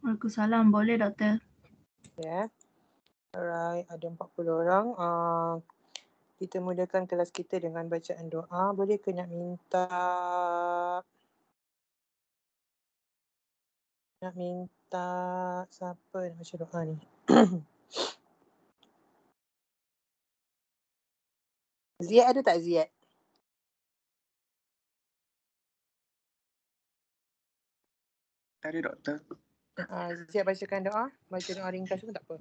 Waalaikumsalam. Boleh, Doktor. Ya. Alright, ada 40 orang. Kita mulakan kelas kita dengan bacaan doa. Boleh ke nak minta siapa nak baca doa ni? Ziad ada tak Ziad? Ada doktor. Ziad bacakan doa. Baca doa ringkas pun tak apa.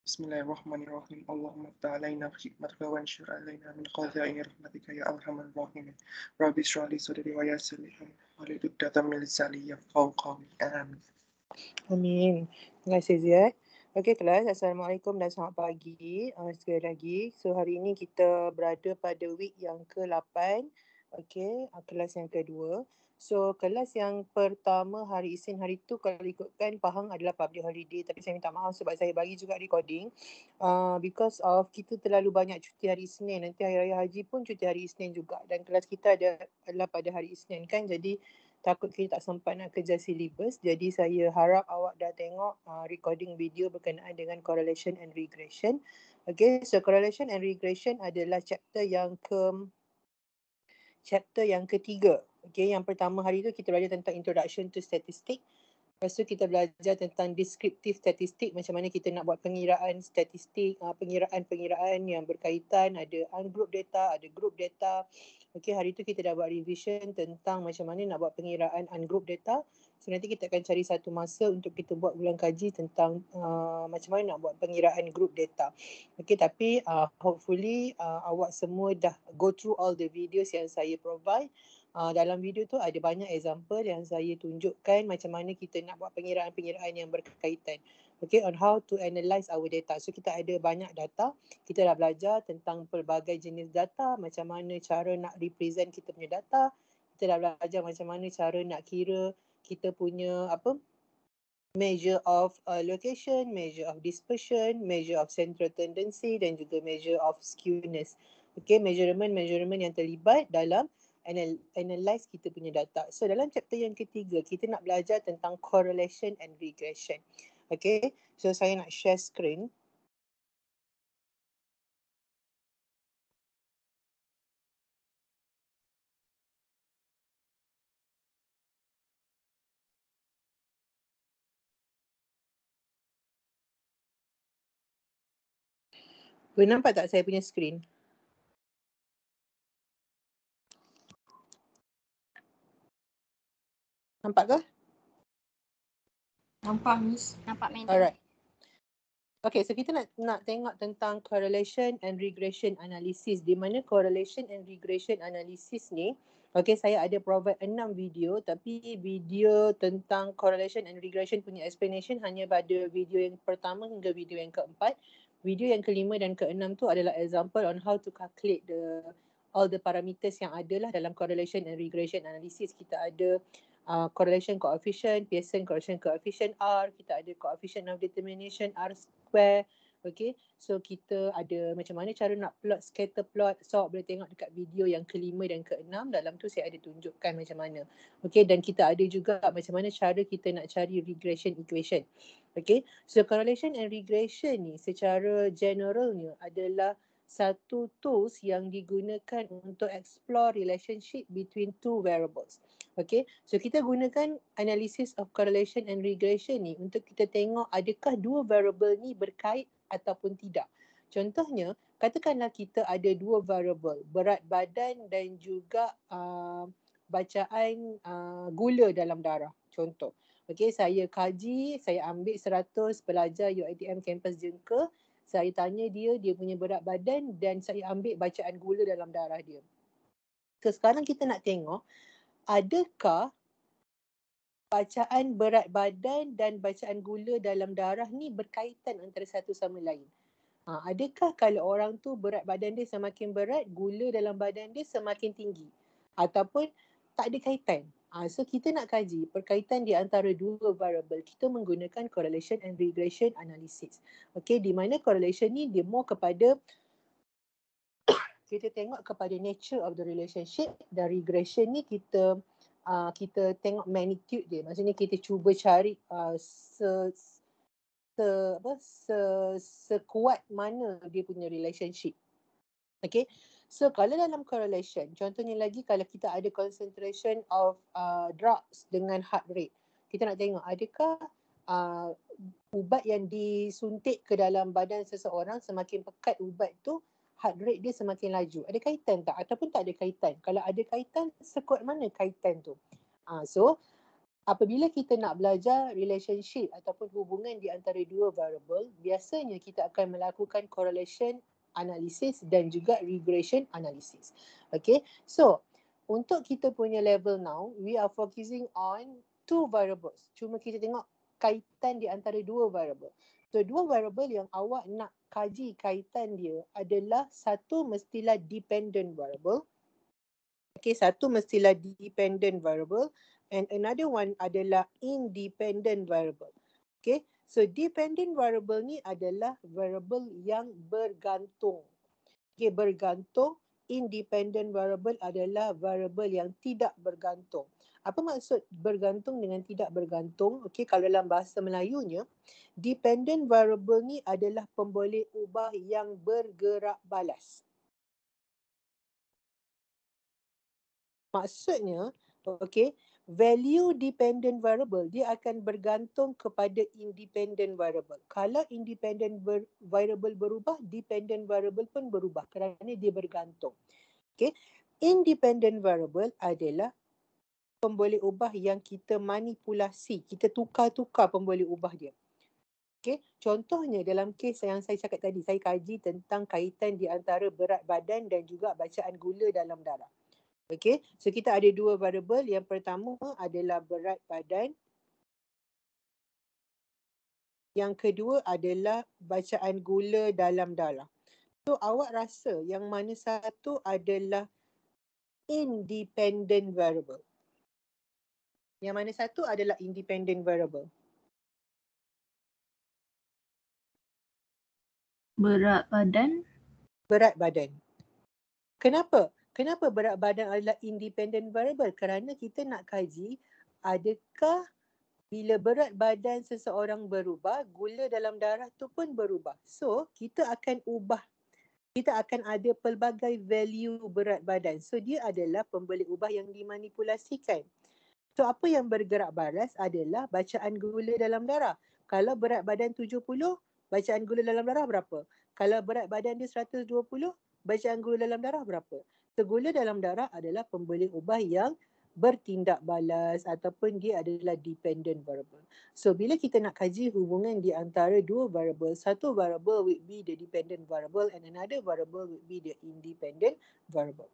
Bismillahirrahmanirrahim. Allahumma ftah alaina hikmatka wa anshur alaina min khaza'ini rahmatika ya arhamar rahimin. Rabbi shrah li sadri wa yassir li amri wahlul 'uqdatam min lisani yafqahu qawli. Amin. Amin. Terima kasih Ziad. Okey kelas, Assalamualaikum dan selamat pagi sekali lagi. So hari ini kita berada pada week yang ke-8. Okey, kelas yang kedua. So kelas yang pertama hari Isnin hari tu kalau ikutkan Pahang adalah public holiday, tapi saya minta maaf sebab saya bagi juga recording because of kita terlalu banyak cuti hari Isnin. Nanti hari raya haji pun cuti hari Isnin juga dan kelas kita adalah pada hari Isnin kan, jadi takut kita tak sempat nak kerja syllabus. Jadi saya harap awak dah tengok recording video berkenaan dengan correlation and regression. Okay, so correlation and regression adalah chapter yang ketiga. Okay, yang pertama hari tu kita belajar tentang introduction to statistics. Lepas tu kita belajar tentang descriptive statistik, macam mana kita nak buat pengiraan statistik, pengiraan yang berkaitan, ada ungroup data, ada group data. Okey, hari tu kita dah buat revision tentang macam mana nak buat pengiraan ungroup data. So nanti kita akan cari satu masa untuk kita buat ulang kaji tentang macam mana nak buat pengiraan group data. Okey, tapi hopefully awak semua dah go through all the videos yang saya provide. Dalam video tu ada banyak example yang saya tunjukkan macam mana kita nak buat pengiraan-pengiraan yang berkaitan. Okay, on how to analyze our data. So kita ada banyak data. Kita dah belajar tentang pelbagai jenis data, macam mana cara nak represent kita punya data. Kita dah belajar macam mana cara nak kira kita punya measure of location, measure of dispersion, measure of central tendency dan juga measure of skewness. Okay, measurement yang terlibat dalam analyze kita punya data. So dalam chapter yang ketiga, kita nak belajar tentang correlation and regression. Okay, so saya nak share screen. Boleh nampak tak saya punya screen? Nampak ke? Nampak, Miss. Nampak madam. Alright. Okay, so kita nak tengok tentang correlation and regression analysis, di mana correlation and regression analysis ni, okay, saya ada provide 6 video, tapi video tentang correlation and regression punya explanation hanya pada video yang pertama hingga video yang keempat. Video yang kelima dan keenam tu adalah example on how to calculate all the parameters yang ada lah dalam correlation and regression analysis. Kita ada correlation coefficient, Pearson correlation coefficient R, kita ada coefficient of determination R square. Okay, so kita ada macam mana cara nak plot scatter plot. So boleh tengok dekat video yang kelima dan keenam, dalam tu saya ada tunjukkan macam mana. Okay, dan kita ada juga macam mana cara kita nak cari regression equation. Okay, so correlation and regression ni secara generalnya adalah satu tools yang digunakan untuk explore relationship between two variables. Okay, so kita gunakan analysis of correlation and regression ni untuk kita tengok adakah dua variable ni berkait ataupun tidak. Contohnya, katakanlah kita ada dua variable, berat badan dan juga bacaan gula dalam darah. Contoh, okay, saya kaji, saya ambil 100 pelajar UiTM kampus Jengka, saya tanya dia punya berat badan dan saya ambil bacaan gula dalam darah dia. So sekarang kita nak tengok adakah bacaan berat badan dan bacaan gula dalam darah ni berkaitan antara satu sama lain. Adakah kalau orang tu berat badan dia semakin berat, gula dalam badan dia semakin tinggi ataupun tak ada kaitan. So kita nak kaji perkaitan di antara dua variable. Kita menggunakan correlation and regression analysis. Okay, di mana correlation ni dia more kepada kita tengok kepada nature of the relationship, dan regression ni kita kita tengok magnitude dia. Maksudnya kita cuba cari sekuat mana dia punya relationship. Okay. So kalau dalam correlation, contohnya lagi kalau kita ada concentration of drugs dengan heart rate, kita nak tengok adakah ubat yang disuntik ke dalam badan seseorang, semakin pekat ubat tu, heart rate dia semakin laju. Ada kaitan tak? Ataupun tak ada kaitan? Kalau ada kaitan, sekuat mana kaitan tu? So apabila kita nak belajar relationship ataupun hubungan di antara dua variable, biasanya kita akan melakukan correlation analysis dan juga regression analysis. Okay, so untuk kita punya level now, we are focusing on two variables. Cuma kita tengok kaitan di antara dua variable. So dua variable yang awak nak kaji kaitan dia adalah satu mestilah dependent variable. Okay, satu mestilah dependent variable and another one adalah independent variable. Okay, so dependent variable ni adalah variable yang bergantung. Okay, bergantung. Independent variable adalah variable yang tidak bergantung. Apa maksud bergantung dengan tidak bergantung? Okay, kalau dalam bahasa Melayunya, dependent variable ni adalah pemboleh ubah yang bergerak balas. Maksudnya, okay, value dependent variable dia akan bergantung kepada independent variable. Kalau independent variable berubah, dependent variable pun berubah kerana dia bergantung. Okay, independent variable adalah pemboleh ubah yang kita manipulasi, kita tukar-tukar pemboleh ubah dia. Okay, contohnya dalam kes yang saya cakap tadi, saya kaji tentang kaitan di antara berat badan dan juga bacaan gula dalam darah. Okay, so kita ada dua variable. Yang pertama adalah berat badan. Yang kedua adalah bacaan gula dalam darah. So awak rasa yang mana satu adalah independent variable? Yang mana satu adalah independent variable? Berat badan. Berat badan. Kenapa? Kenapa berat badan adalah independent variable? Kerana kita nak kaji adakah bila berat badan seseorang berubah, gula dalam darah tu pun berubah. So, kita akan ubah. Kita akan ada pelbagai value berat badan. So, dia adalah pemboleh ubah yang dimanipulasikan. So, apa yang bergerak balas adalah bacaan gula dalam darah. Kalau berat badan 70, bacaan gula dalam darah berapa? Kalau berat badan dia 120, bacaan gula dalam darah berapa? So, gula dalam darah adalah pemboleh ubah yang bertindak balas ataupun dia adalah dependent variable. So, bila kita nak kaji hubungan di antara dua variable, satu variable would be the dependent variable and another variable would be the independent variable.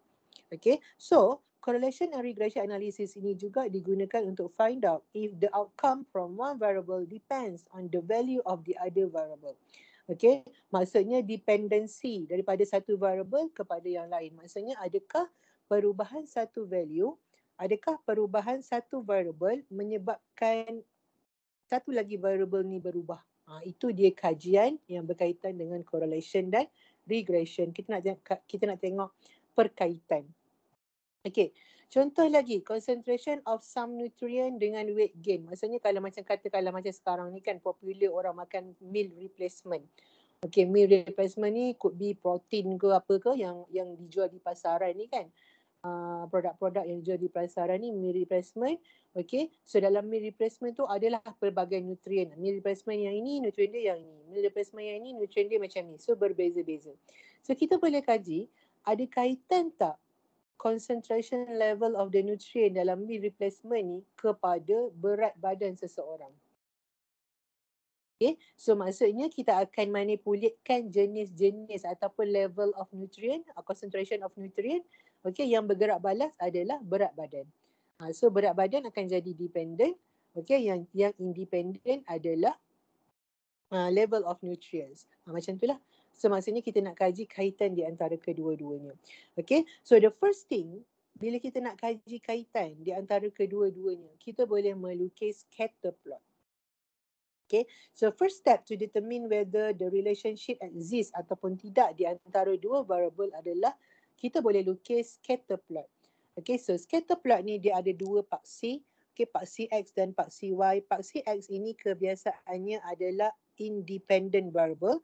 Okay, so correlation and regression analysis ini juga digunakan untuk find out if the outcome from one variable depends on the value of the other variable. Okay, maksudnya dependency daripada satu variable kepada yang lain. Maksudnya adakah perubahan satu value, adakah perubahan satu variable menyebabkan satu lagi variable ni berubah. Itu dia kajian yang berkaitan dengan correlation dan regression. Kita nak tengok perkaitan. Okay, contoh lagi, concentration of some nutrient dengan weight gain. Maksudnya kalau macam sekarang ni kan popular orang makan meal replacement. Okay, meal replacement ni could be protein ke apa ke yang dijual di pasaran ni kan. Produk-produk yang dijual di pasaran ni meal replacement. Okay, so dalam meal replacement tu adalah pelbagai nutrien. Meal replacement yang ini, nutrien dia yang ini. Meal replacement yang ini, nutrien dia macam ni. So berbeza-beza. So kita boleh kaji, ada kaitan tak concentration level of the nutrient dalam meal replacement ni kepada berat badan seseorang. Okay, so maksudnya kita akan manipulate jenis-jenis ataupun level of nutrient, concentration of nutrient, okay, yang bergerak balas adalah berat badan. So berat badan akan jadi dependent, okay, yang independent adalah level of nutrients. Macam itulah. So maksudnya kita nak kaji kaitan di antara kedua-duanya. Okay, so the first thing, bila kita nak kaji kaitan di antara kedua-duanya, kita boleh melukis scatter plot. Okay, so first step to determine whether the relationship exists ataupun tidak di antara dua variable adalah kita boleh lukis scatter plot. Okay, so scatter plot ni dia ada dua paksi. Okay, paksi X dan paksi Y. Paksi X ini kebiasaannya adalah independent variable.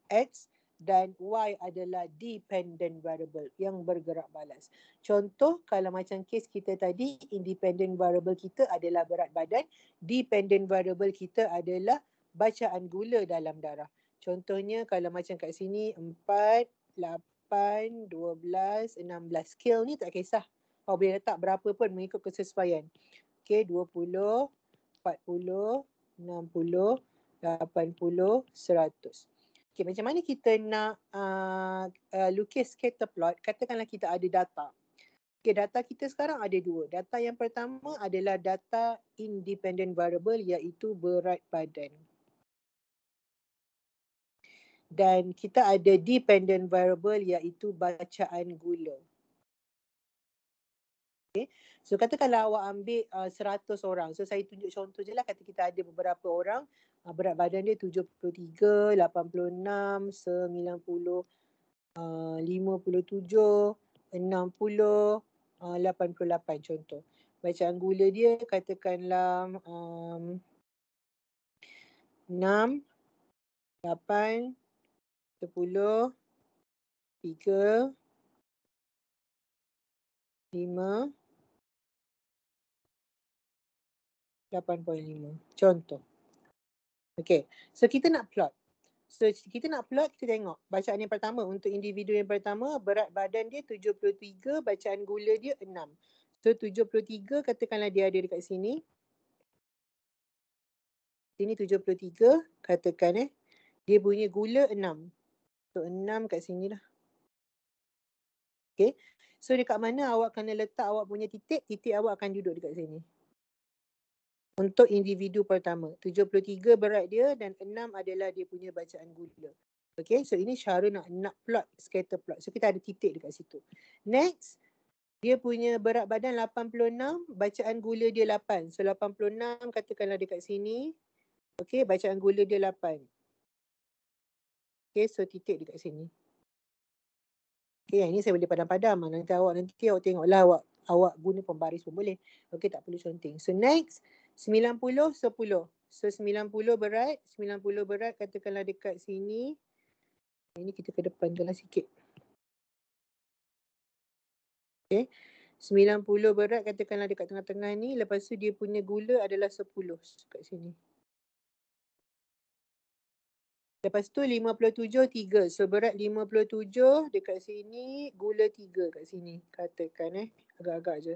X dan Y adalah dependent variable yang bergerak balas. Contoh kalau macam kes kita tadi, independent variable kita adalah berat badan, dependent variable kita adalah bacaan gula dalam darah. Contohnya kalau macam kat sini 4, 8, 12, 16. Scale ni tak kisah. Kau boleh letak berapa pun mengikut kesesuaian. Okay, 20, 40, 60, 80, 100. Okay, macam mana kita nak lukis scatter plot? Katakanlah kita ada data. Okay, data kita sekarang ada dua. Data yang pertama adalah data independent variable iaitu berat badan. Dan kita ada dependent variable iaitu bacaan gula. Okay. So katakanlah awak ambil 100 orang. So saya tunjuk contoh je lah. Kata kita ada beberapa orang. Berat badan dia 73, 86, 90, 57, 60, 88 contoh. Bacaan gula dia katakanlah 6, 8, 10, 3, 5, 8.5. Contoh. Okay. So kita nak plot. So kita nak plot, kita tengok. Bacaan yang pertama untuk individu yang pertama, berat badan dia 73, bacaan gula dia 6. So 73 katakanlah dia ada dekat sini. Sini 73, katakan dia punya gula 6. So 6 kat sini lah. Okay. So dekat mana awak kena letak awak punya titik, titik awak akan duduk dekat sini. Untuk individu pertama, 73 berat dia dan 6 adalah dia punya bacaan gula. Okay, so ini cara nak plot scatter plot. So kita ada titik dekat situ. Next, dia punya berat badan 86, bacaan gula dia 8. So 86 katakanlah dekat sini. Okay, bacaan gula dia 8. Okay, so titik dekat sini. Okay, yang ini saya boleh padam-padam. Nanti awak tengoklah awak guna pembaris pun boleh. Okay, tak perlu conteng. So next, 90, 10. So 90 berat, katakanlah dekat sini. Ini kita ke depan je lah sikit. Okay, 90 berat katakanlah dekat tengah-tengah ni. Lepas tu dia punya gula adalah 10 kat sini. Lepas tu 57, 3. So berat 57 dekat sini, gula 3 kat sini. Katakan agak-agak je.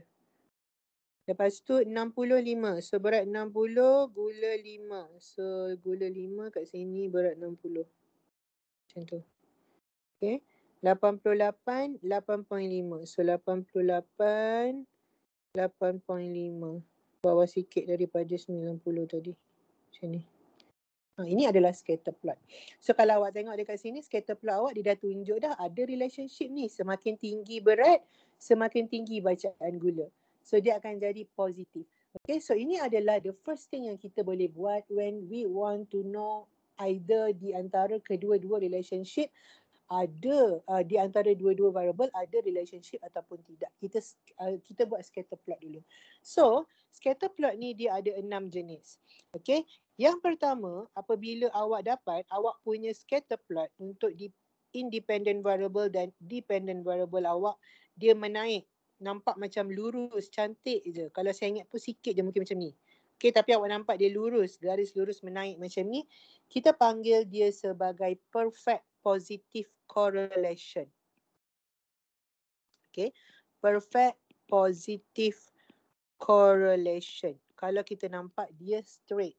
Lepas tu 65. So berat 60, gula 5. So gula 5 kat sini, berat 60. Macam tu. Okay. 88, 8.5. So 88, 8.5. Bawah sikit daripada 90 tadi. Macam ni. Ini adalah scatter plot. So kalau awak tengok dekat sini, scatter plot awak dia dah tunjuk dah ada relationship ni. Semakin tinggi berat, semakin tinggi bacaan gula. So dia akan jadi positif. Okay, so ini adalah the first thing yang kita boleh buat when we want to know either di antara kedua-dua relationship ada di antara dua-dua variable ada relationship ataupun tidak. Kita buat scatter plot dulu. So, scatter plot ni dia ada 6 jenis. Okay. Yang pertama, apabila awak dapat awak punya scatter plot untuk independent variable dan dependent variable awak, dia menaik. Nampak macam lurus, cantik je. Kalau saya ingat pun sikit je mungkin macam ni. Okay, tapi awak nampak dia lurus, garis lurus menaik macam ni. Kita panggil dia sebagai perfect positive correlation. Okay, perfect positive correlation. Kalau kita nampak dia straight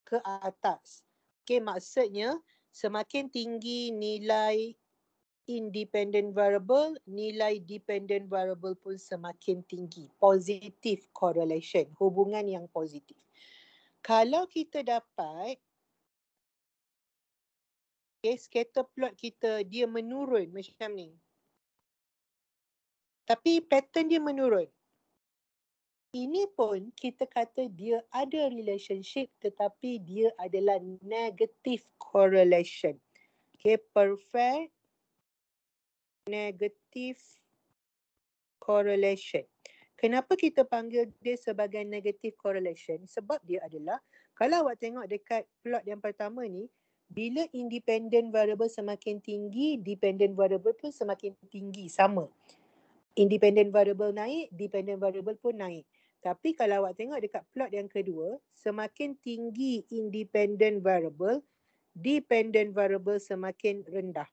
ke atas. Okay, maksudnya semakin tinggi nilai independent variable, nilai dependent variable pun semakin tinggi. Positive correlation, hubungan yang positif. Kalau kita dapat scatter plot kita dia menurun macam ni. Tapi pattern dia menurun. Ini pun kita kata dia ada relationship tetapi dia adalah negative correlation. Okay, perfect negative correlation. Kenapa kita panggil dia sebagai negative correlation? Sebab dia adalah, kalau awak tengok dekat plot yang pertama ni, bila independent variable semakin tinggi, dependent variable pun semakin tinggi, sama. Independent variable naik, dependent variable pun naik. Tapi kalau awak tengok dekat plot yang kedua, semakin tinggi independent variable, dependent variable semakin rendah.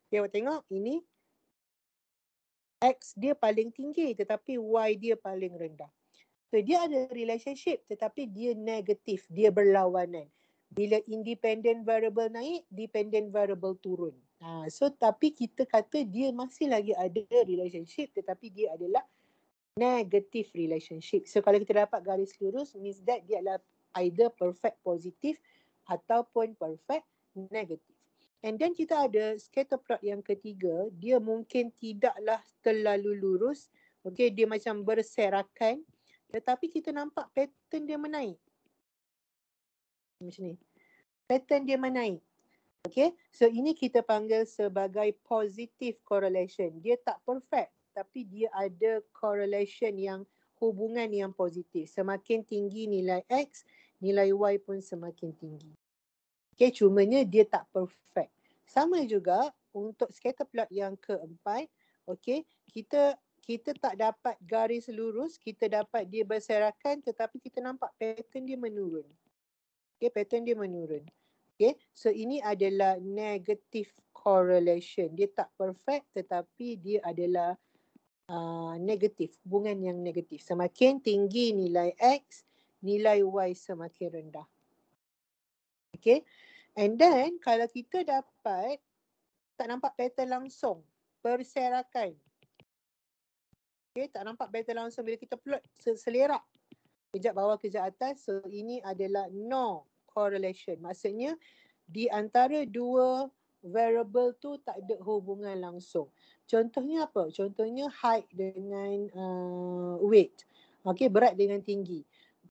Okay, awak tengok ini X dia paling tinggi tetapi Y dia paling rendah. So dia ada relationship tetapi dia negatif, dia berlawanan. Bila independent variable naik, dependent variable turun. So tapi kita kata dia masih lagi ada relationship tetapi dia adalah negative relationship. So kalau kita dapat garis lurus, means that dia adalah either perfect positive ataupun perfect negative. And then kita ada scatter plot yang ketiga, dia mungkin tidaklah terlalu lurus. Okay, dia macam berserakan. Tetapi kita nampak pattern dia menaik. Macam ni. Pattern dia menaik. Okay, so ini kita panggil sebagai positive correlation. Dia tak perfect, tapi dia ada correlation yang hubungan yang positif. Semakin tinggi nilai X, nilai Y pun semakin tinggi. Okay, cumanya dia tak perfect. Sama juga untuk scatter plot yang keempat. Okay, kita tak dapat garis lurus, kita dapat dia berserakan tetapi kita nampak pattern dia menurun. Okay, pattern dia menurun. Okay, so ini adalah negative correlation. Dia tak perfect tetapi dia adalah negatif, hubungan yang negatif. Semakin tinggi nilai X, nilai Y semakin rendah. Okay, and then kalau kita dapat, tak nampak pattern langsung, berserakan. Okay, tak nampak pattern langsung bila kita plot selerak. Kejap bawah, kejap atas. So ini adalah no correlation. Maksudnya di antara dua variable tu tak ada hubungan langsung. Contohnya apa? Contohnya height dengan weight. Okay, berat dengan tinggi.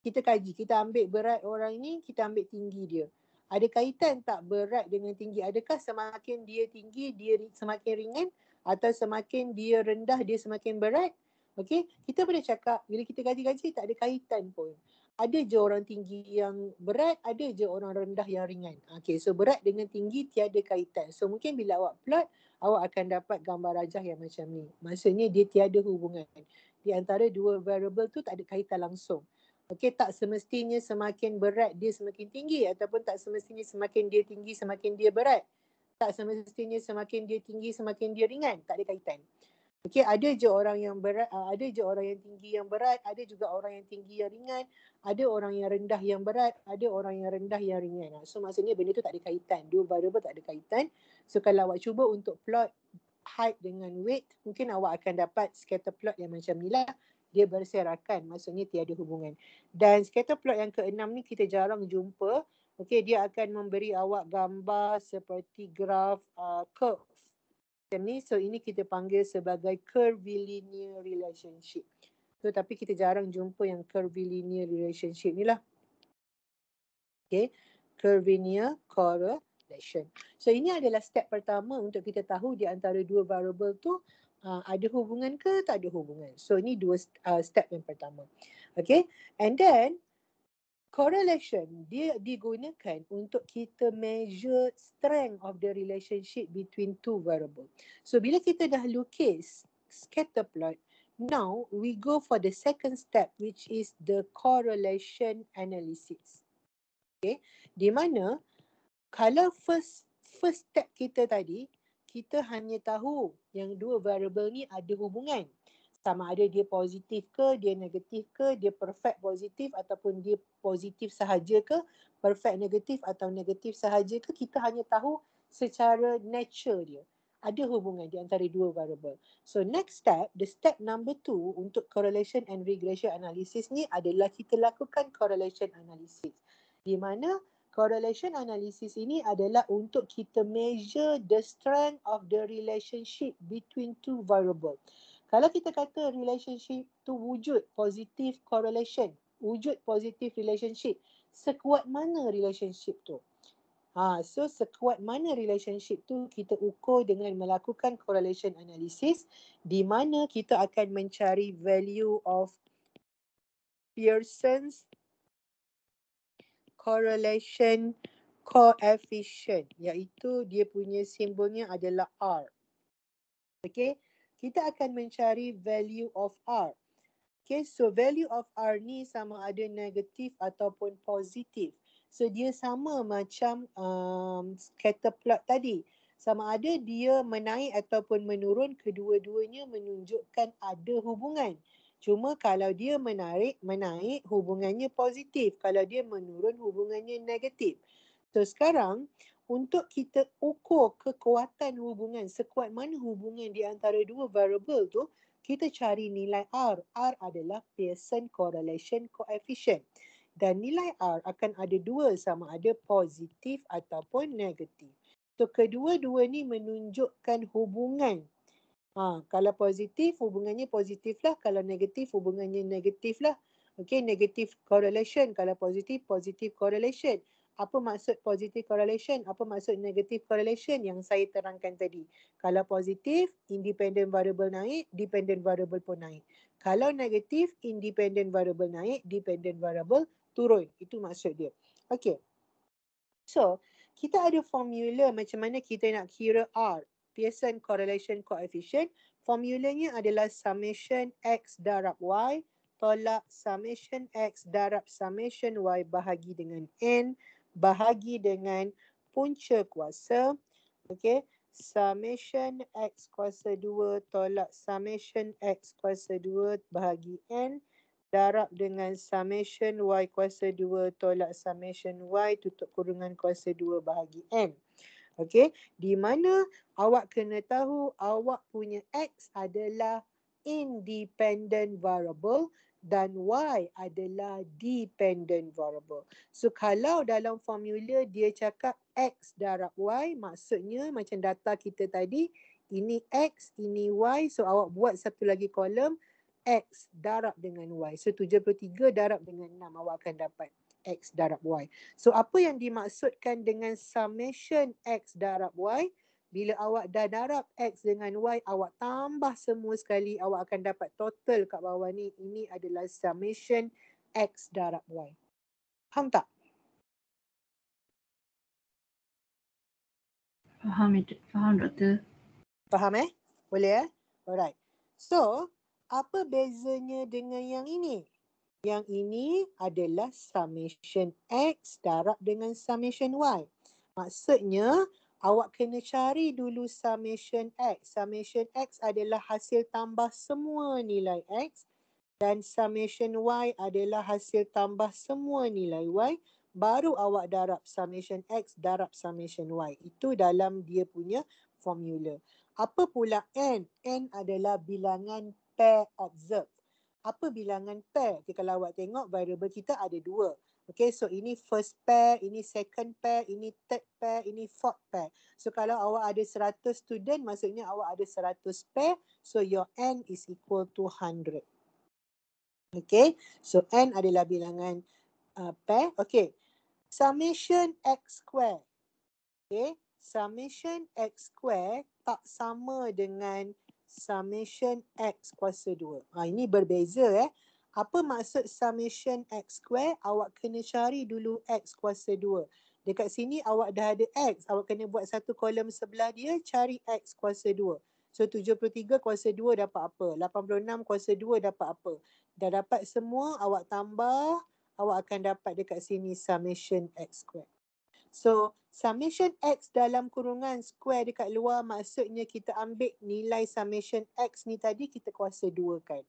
Kita kaji, kita ambil berat orang ni, kita ambil tinggi dia. Ada kaitan tak berat dengan tinggi? Adakah semakin dia tinggi, dia semakin ringan? Atau semakin dia rendah, dia semakin berat? Okay, kita boleh cakap bila kita kaji-kaji tak ada kaitan pun. Ada je orang tinggi yang berat, ada je orang rendah yang ringan. Okay, so berat dengan tinggi tiada kaitan. So mungkin bila awak plot, awak akan dapat gambar rajah yang macam ni. Maksudnya dia tiada hubungan. Di antara dua variable tu tak ada kaitan langsung. Okay, tak semestinya semakin berat dia semakin tinggi ataupun tak semestinya semakin dia tinggi semakin dia berat. Tak semestinya semakin dia tinggi semakin dia ringan. Tak ada kaitan. Okay, ada je orang yang berat, ada je orang yang tinggi yang berat, ada juga orang yang tinggi yang ringan, ada orang yang rendah yang berat, ada orang yang rendah yang ringan. So maksudnya benda tu tak ada kaitan, dua variable tak ada kaitan. So kalau awak cuba untuk plot height dengan weight, mungkin awak akan dapat scatter plot yang macam ni lah. Dia berserakan, maksudnya tiada hubungan. Dan scatter plot yang keenam ni kita jarang jumpa. Okay, dia akan memberi awak gambar seperti graf curve. Ni, so ini kita panggil sebagai curvilinear relationship. So tapi kita jarang jumpa yang curvilinear relationship ni lah. Okay, curvilinear correlation. So ini adalah step pertama untuk kita tahu di antara dua variable tu ada hubungan ke tak ada hubungan. So ini dua step yang pertama. Okay, and then correlation dia digunakan untuk kita measure strength of the relationship between two variable. So bila kita dah lukis scatter plot, now we go for the second step which is the correlation analysis. Okay, di mana kalau first step kita tadi, kita hanya tahu yang dua variable ni ada hubungan. Sama ada dia positif ke, dia negatif ke, dia perfect positif ataupun dia positif sahaja ke, perfect negatif atau negatif sahaja ke, kita hanya tahu secara nature dia. Ada hubungan di antara dua variable. So next step, the step number 2 untuk correlation and regression analysis ni adalah kita lakukan correlation analysis. Di mana correlation analysis ini adalah untuk kita measure the strength of the relationship between two variable. Kalau kita kata relationship tu wujud positive correlation, wujud positive relationship, sekuat mana relationship tu? So sekuat mana relationship tu kita ukur dengan melakukan correlation analysis di mana kita akan mencari value of Pearson's correlation coefficient, iaitu dia punya simbolnya adalah R. Okay, kita akan mencari value of R. Okay, so value of R ni sama ada negatif ataupun positif. So dia sama macam scatter plot tadi. Sama ada dia menaik ataupun menurun, kedua-duanya menunjukkan ada hubungan. Cuma kalau dia menaik hubungannya positif. Kalau dia menurun hubungannya negatif. So sekarang untuk kita ukur kekuatan hubungan, sekuat mana hubungan di antara dua variable tu, kita cari nilai R. R adalah Pearson Correlation Coefficient. Dan nilai R akan ada dua, sama ada positif ataupun negatif. So kedua-dua ni menunjukkan hubungan. Kalau positif, hubungannya positif lah. Kalau negatif, hubungannya negatif lah. Okay, negative correlation. Kalau positif, positive correlation. Apa maksud positive correlation? Apa maksud negative correlation yang saya terangkan tadi? Kalau positif, independent variable naik, dependent variable pun naik. Kalau negatif, independent variable naik, dependent variable turun. Itu maksud dia. Okay. So, kita ada formula macam mana kita nak kira R. Pearson Correlation Coefficient. Formulanya adalah summation X darab Y tolak summation X darab summation Y bahagi dengan N bahagi dengan punca kuasa. Okay. Summation X kuasa 2 tolak summation X kuasa 2 bahagi N darab dengan summation Y kuasa 2 tolak summation Y tutup kurungan kuasa 2 bahagi N. Okey, di mana awak kena tahu awak punya X adalah independent variable dan Y adalah dependent variable. So kalau dalam formula dia cakap X darab Y, maksudnya macam data kita tadi, ini X, ini Y. So awak buat satu lagi kolom, X darab dengan Y. So 73 darab dengan 6 awak akan dapat X darab Y. So apa yang dimaksudkan dengan summation X darab Y? Bila awak dah darab X dengan Y, awak tambah semua sekali, awak akan dapat total kat bawah ni. Ini adalah summation X darab Y. Faham tak? Faham doktor. Faham Boleh Alright. So, apa bezanya dengan yang ini? Yang ini adalah summation X darab dengan summation Y. Maksudnya, awak kena cari dulu summation X. Summation X adalah hasil tambah semua nilai X. Dan summation Y adalah hasil tambah semua nilai Y. Baru awak darab summation X darab summation Y. Itu dalam dia punya formula. Apa pula N? N adalah bilangan pair observed. Apa bilangan pair? Okay, kalau awak tengok variable kita ada dua. Okay, so ini first pair, ini second pair, ini third pair, ini fourth pair. So kalau awak ada 100 student, maksudnya awak ada 100 pair. So your N is equal to 100. Okay, so N adalah bilangan pair. Okay, summation X square. Okay, summation X square tak sama dengan summation X kuasa 2. Ini berbeza Apa maksud summation X square? Awak kena cari dulu X kuasa 2. Dekat sini awak dah ada X. Awak kena buat satu kolom sebelah dia, cari X kuasa 2. So 73 kuasa 2 dapat apa? 86 kuasa 2 dapat apa? Dah dapat semua, awak tambah, awak akan dapat dekat sini summation X square. So, summation X dalam kurungan square dekat luar, maksudnya kita ambil nilai summation X ni tadi, kita kuasa 2 kan.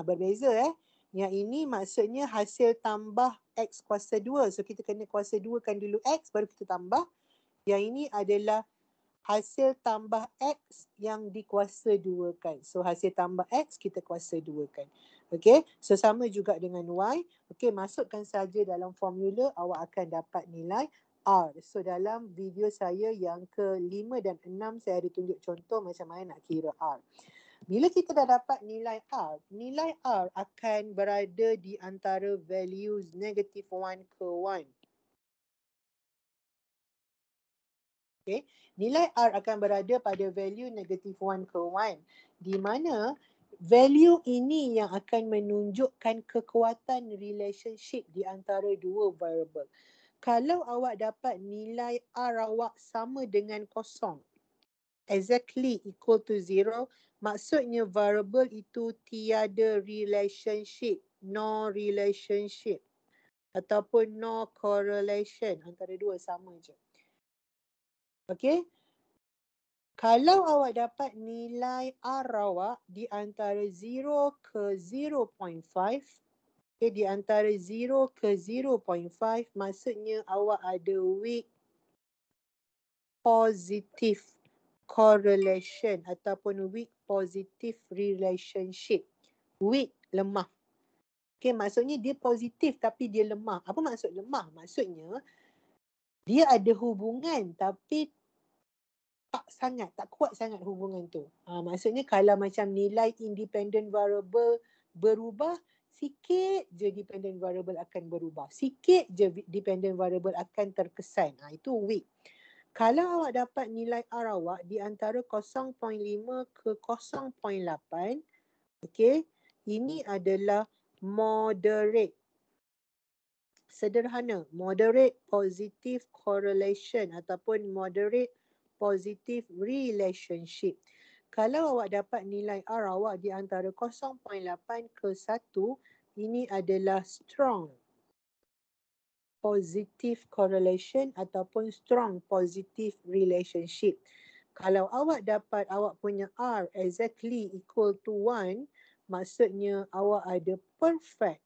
Berbeza Yang ini maksudnya hasil tambah X kuasa 2. So, kita kena kuasa 2 kan dulu X, baru kita tambah. Yang ini adalah hasil tambah X yang dikuasa 2 kan. So, hasil tambah X, kita kuasa 2 kan. Okay, so sama juga dengan Y. Okay, masukkan saja dalam formula, awak akan dapat nilai R. So dalam video saya yang ke-5 dan 6 saya ada tunjuk contoh macam mana nak kira R. Bila kita dah dapat nilai R akan berada di antara values -1 ke 1. Okay. Nilai R akan berada pada value negative 1 ke 1. Di mana value ini yang akan menunjukkan kekuatan relationship di antara dua variable. Kalau awak dapat nilai R awak sama dengan kosong, exactly equal to 0, maksudnya variable itu tiada relationship, no relationship ataupun no correlation, antara dua sama je. Okay. Kalau awak dapat nilai R awak di antara 0 ke 0.5, okay, di antara 0 ke 0.5, maksudnya awak ada weak positive correlation ataupun weak positive relationship. Weak, lemah. Okay, maksudnya dia positif tapi dia lemah. Apa maksud lemah? Maksudnya dia ada hubungan tapi tak kuat sangat hubungan tu. Maksudnya kalau macam nilai independent variable berubah, sikit je dependent variable akan berubah. Sikit je dependent variable akan terkesan. Itu weak. Kalau awak dapat nilai R awak di antara 0.5 ke 0.8, okay, ini adalah moderate. Sederhana, moderate positive correlation ataupun moderate positive relationship. Kalau awak dapat nilai R awak di antara 0.8 ke 1, ini adalah strong positive correlation ataupun strong positive relationship. Kalau awak dapat awak punya R exactly equal to 1, maksudnya awak ada perfect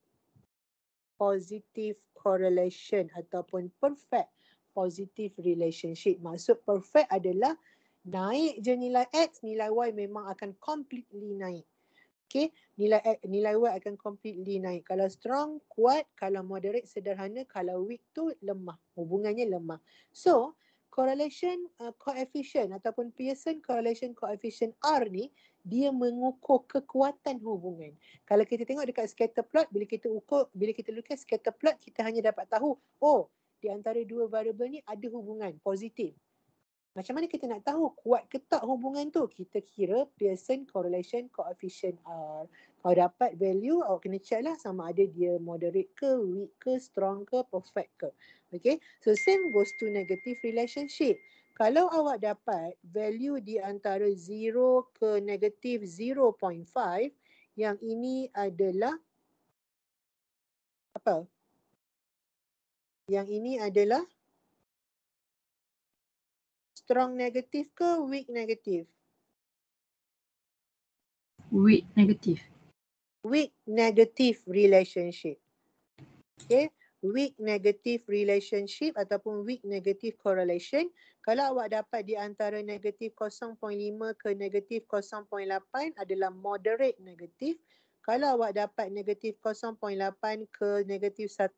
positive correlation ataupun perfect positive relationship. Maksud perfect adalah naik je nilai X, nilai Y memang akan completely naik. Okay, nilai Y akan completely naik. Kalau strong, kuat. Kalau moderate, sederhana. Kalau weak tu lemah. Hubungannya lemah. So, correlation coefficient ataupun Pearson correlation coefficient R ni, dia mengukur kekuatan hubungan. Kalau kita tengok dekat scatter plot, bila kita lukis scatter plot, kita hanya dapat tahu, oh, di antara dua variable ni ada hubungan positif. Macam mana kita nak tahu kuat ke tak hubungan tu? Kita kira Pearson correlation coefficient R. Kalau dapat value, awak kena check lah sama ada dia moderate ke, weak ke, strong ke, perfect ke. Okay, so same goes to negative relationship. Kalau awak dapat value di antara 0 ke negative 0.5, yang ini adalah apa? Yang ini adalah strong negative ke weak negative? Weak negative. Weak negative relationship. Okay, weak negative relationship ataupun weak negative correlation. Kalau awak dapat di antara negatif 0.5 ke negatif 0.8 adalah moderate negatif. Kalau awak dapat negatif 0.8 ke negatif 1,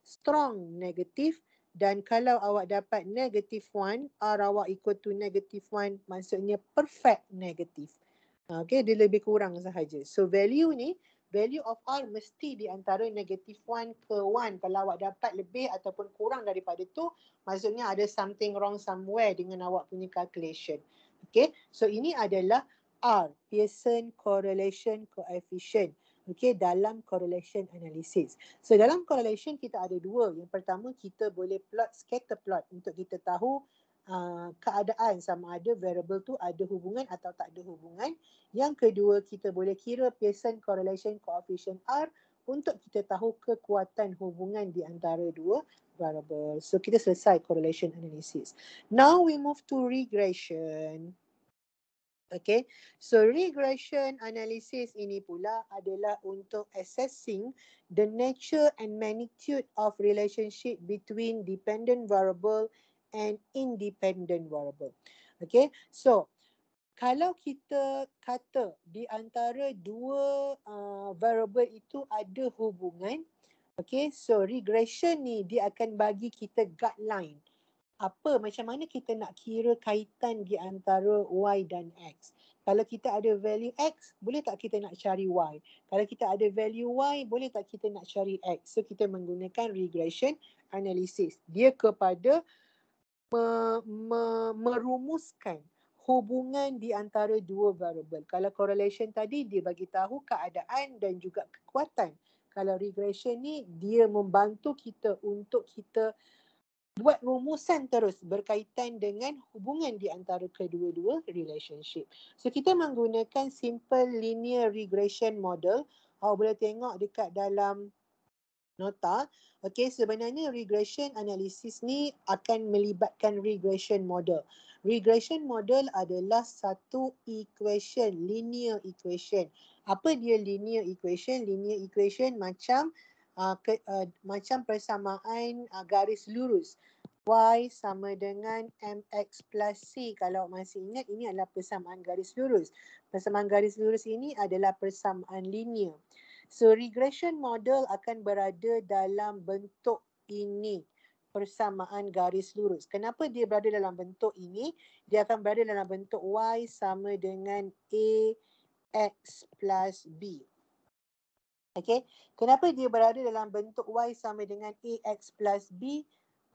strong negatif. Dan kalau awak dapat negatif 1, R awak equal to negatif 1, maksudnya perfect negatif. Okay, dia lebih kurang sahaja. So value ni, value of R mesti di antara negatif 1 ke 1. Kalau awak dapat lebih ataupun kurang daripada tu, maksudnya ada something wrong somewhere dengan awak punya calculation. Okay, so ini adalah R, Pearson correlation coefficient. Okay, dalam correlation analysis. So dalam correlation kita ada dua. Yang pertama, kita boleh plot scatter plot untuk kita tahu keadaan sama ada variable tu ada hubungan atau tak ada hubungan. Yang kedua, kita boleh kira Pearson correlation coefficient R untuk kita tahu kekuatan hubungan di antara dua variable. So kita selesai correlation analysis. Now we move to regression. Okay, so regression analysis ini pula adalah untuk assessing the nature and magnitude of relationship between dependent variable and independent variable. Okay, so kalau kita kata di antara dua variable itu ada hubungan, okay, so regression ni dia akan bagi kita guideline. Apa, macam mana kita nak kira kaitan di antara Y dan X. Kalau kita ada value X, boleh tak kita nak cari Y? Kalau kita ada value Y, boleh tak kita nak cari X? So kita menggunakan regression analysis. Dia kepada merumuskan hubungan di antara dua variable. Kalau correlation tadi dia bagi tahu keadaan dan juga kekuatan. Kalau regression ni dia membantu kita untuk kita buat rumusan terus berkaitan dengan hubungan di antara kedua-dua relationship. So kita menggunakan simple linear regression model. Awak boleh tengok dekat dalam nota. Okey, sebenarnya regression analysis ni akan melibatkan regression model. Regression model adalah satu equation, linear equation. Apa dia linear equation? Linear equation macam macam persamaan garis lurus. Y sama dengan mx plus c. Kalau masih ingat, ini adalah persamaan garis lurus. Persamaan garis lurus ini adalah persamaan linear. So regression model akan berada dalam bentuk ini, persamaan garis lurus. Kenapa dia berada dalam bentuk ini? Dia akan berada dalam bentuk Y sama dengan AX plus B. Okay. Kenapa dia berada dalam bentuk Y sama dengan AX plus B?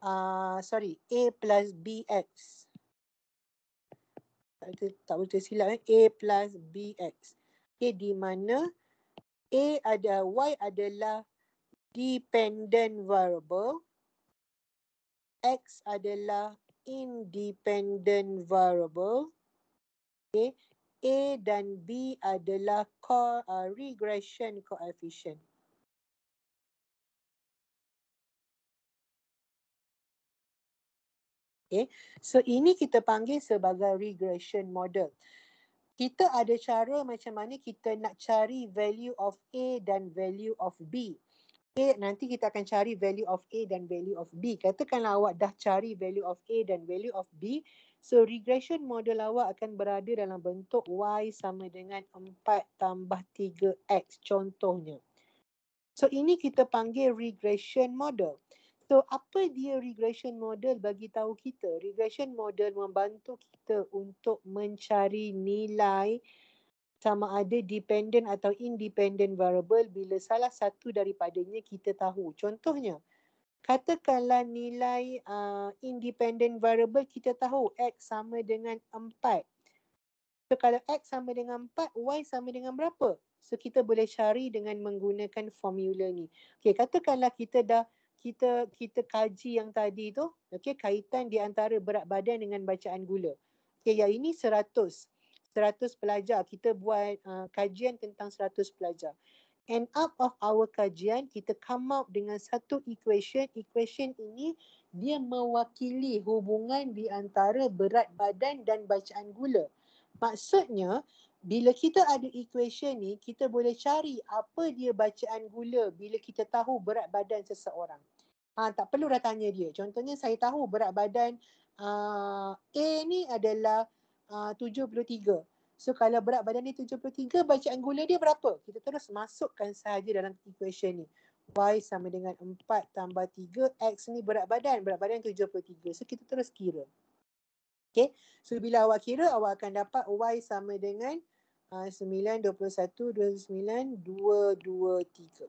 A plus BX. Tak boleh tersilap. A plus BX. Okay, di mana Y adalah dependent variable, X adalah independent variable, okay. A dan B adalah regression coefficient. Okay. So ini kita panggil sebagai regression model. Kita ada cara macam mana kita nak cari value of A dan value of B. Okay, nanti kita akan cari value of A dan value of B. Katakanlah awak dah cari value of A dan value of B. So regression model awak akan berada dalam bentuk Y sama dengan 4 tambah 3X contohnya. So ini kita panggil regression model. So apa dia regression model bagi tahu kita? Regression model membantu kita untuk mencari nilai sama ada dependent atau independent variable bila salah satu daripadanya kita tahu. Contohnya, katakanlah nilai independent variable kita tahu X sama dengan 4. So kalau X sama dengan 4, Y sama dengan berapa? So kita boleh cari dengan menggunakan formula ni. Okay, katakanlah kita kaji yang tadi tu, okay, kaitan di antara berat badan dengan bacaan gula. Okay, yang ini 100 pelajar. Kita buat kajian tentang 100 pelajar. And out of our kajian, kita come out dengan satu equation. Equation ini dia mewakili hubungan di antara berat badan dan bacaan gula. Maksudnya, bila kita ada equation ni, kita boleh cari apa dia bacaan gula bila kita tahu berat badan seseorang. Tak perlu dah tanya dia. Contohnya saya tahu berat badan A ni adalah 73. So kalau berat badan dia 73, bacaan gula dia berapa? Kita terus masukkan sahaja dalam equation ni. Y sama dengan 4 tambah 3, X ni berat badan 73. So kita terus kira. Okay, so bila awak kira, awak akan dapat Y sama dengan 9, 21, 29, 223.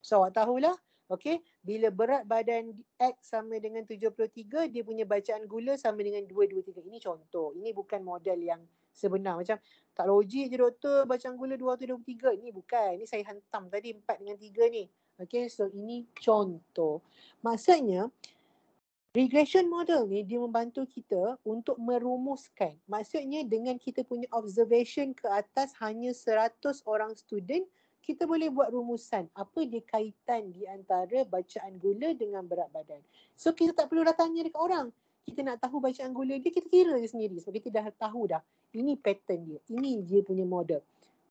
So awak tahulah, okay, bila berat badan X sama dengan 73, dia punya bacaan gula sama dengan 223. Ini contoh, ini bukan model yang sebenar. Macam tak logik je doktor, bacaan gula 223. Ini bukan, ini saya hantam tadi 4 dengan 3 ni. Okay, so ini contoh. Maksudnya, regression model ni dia membantu kita untuk merumuskan. Maksudnya dengan kita punya observation ke atas hanya 100 orang student, kita boleh buat rumusan apa dia kaitan di antara bacaan gula dengan berat badan. So kita tak perlu dah tanya dekat orang. Kita nak tahu bacaan gula dia, kita kira je sendiri. Sebab kita dah tahu dah. Ini pattern dia. Ini dia punya model.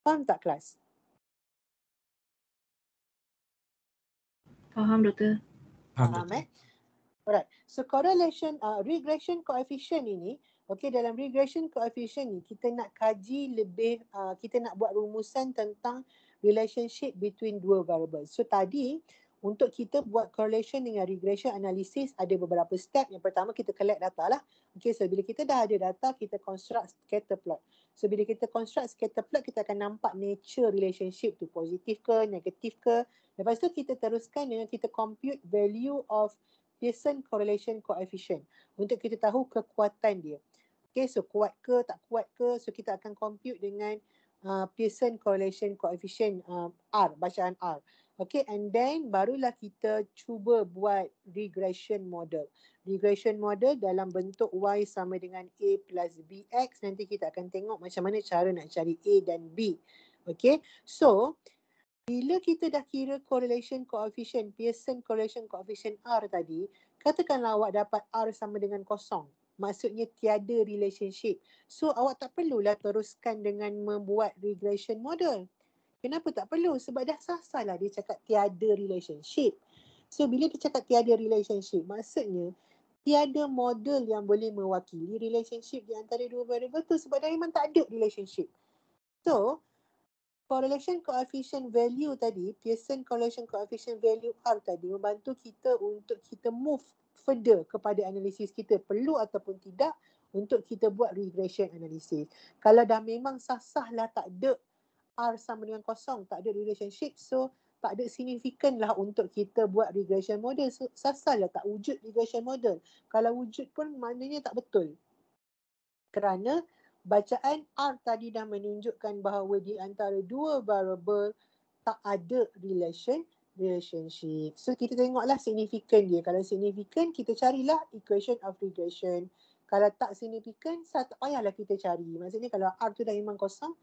Faham tak kelas? Faham doktor. Faham Alright. So regression coefficient ini, okay, dalam regression coefficient ni kita nak kaji lebih, kita nak buat rumusan tentang relationship between dua variables. So tadi untuk kita buat correlation dengan regression analysis ada beberapa step. Yang pertama kita collect data lah. Okay, so bila kita dah ada data, kita construct scatter plot. So bila kita construct scatter plot, kita akan nampak nature relationship tu, positif ke, negatif ke. Lepas tu kita teruskan dengan kita compute value of Pearson correlation coefficient untuk kita tahu kekuatan dia. Okay, so kuat ke tak kuat ke, so kita akan compute dengan Pearson correlation coefficient R, bacaan R. Okay, and then barulah kita cuba buat regression model. Regression model dalam bentuk Y sama dengan A plus BX. Nanti kita akan tengok macam mana cara nak cari A dan B. Okay, so bila kita dah kira correlation coefficient, Pearson correlation coefficient R tadi, katakanlah awak dapat R sama dengan kosong. Maksudnya tiada relationship. So awak tak perlulah teruskan dengan membuat regression model. Kenapa tak perlu? Sebab dah sah lah dia cakap tiada relationship. So bila dia cakap tiada relationship, maksudnya tiada model yang boleh mewakili relationship di antara dua variable tu sebab dah memang tak ada relationship. So correlation coefficient value tadi, Pearson correlation coefficient value R tadi membantu kita untuk kita move further kepada analisis kita, perlu ataupun tidak untuk kita buat regression analysis. Kalau dah memang sah-sah lah tak ada R sama dengan kosong, tak ada relationship, so tak ada signifikan lah untuk kita buat regression model. So, sah-sah lah tak wujud regression model. Kalau wujud pun maknanya tak betul. Kerana bacaan R tadi dah menunjukkan bahawa di antara dua variable tak ada relationship. So kita tengoklah signifikan dia. Kalau signifikan, kita carilah equation of regression. Kalau tak signifikan, tak payahlah kita cari. Maksudnya kalau R tu dah memang kosong,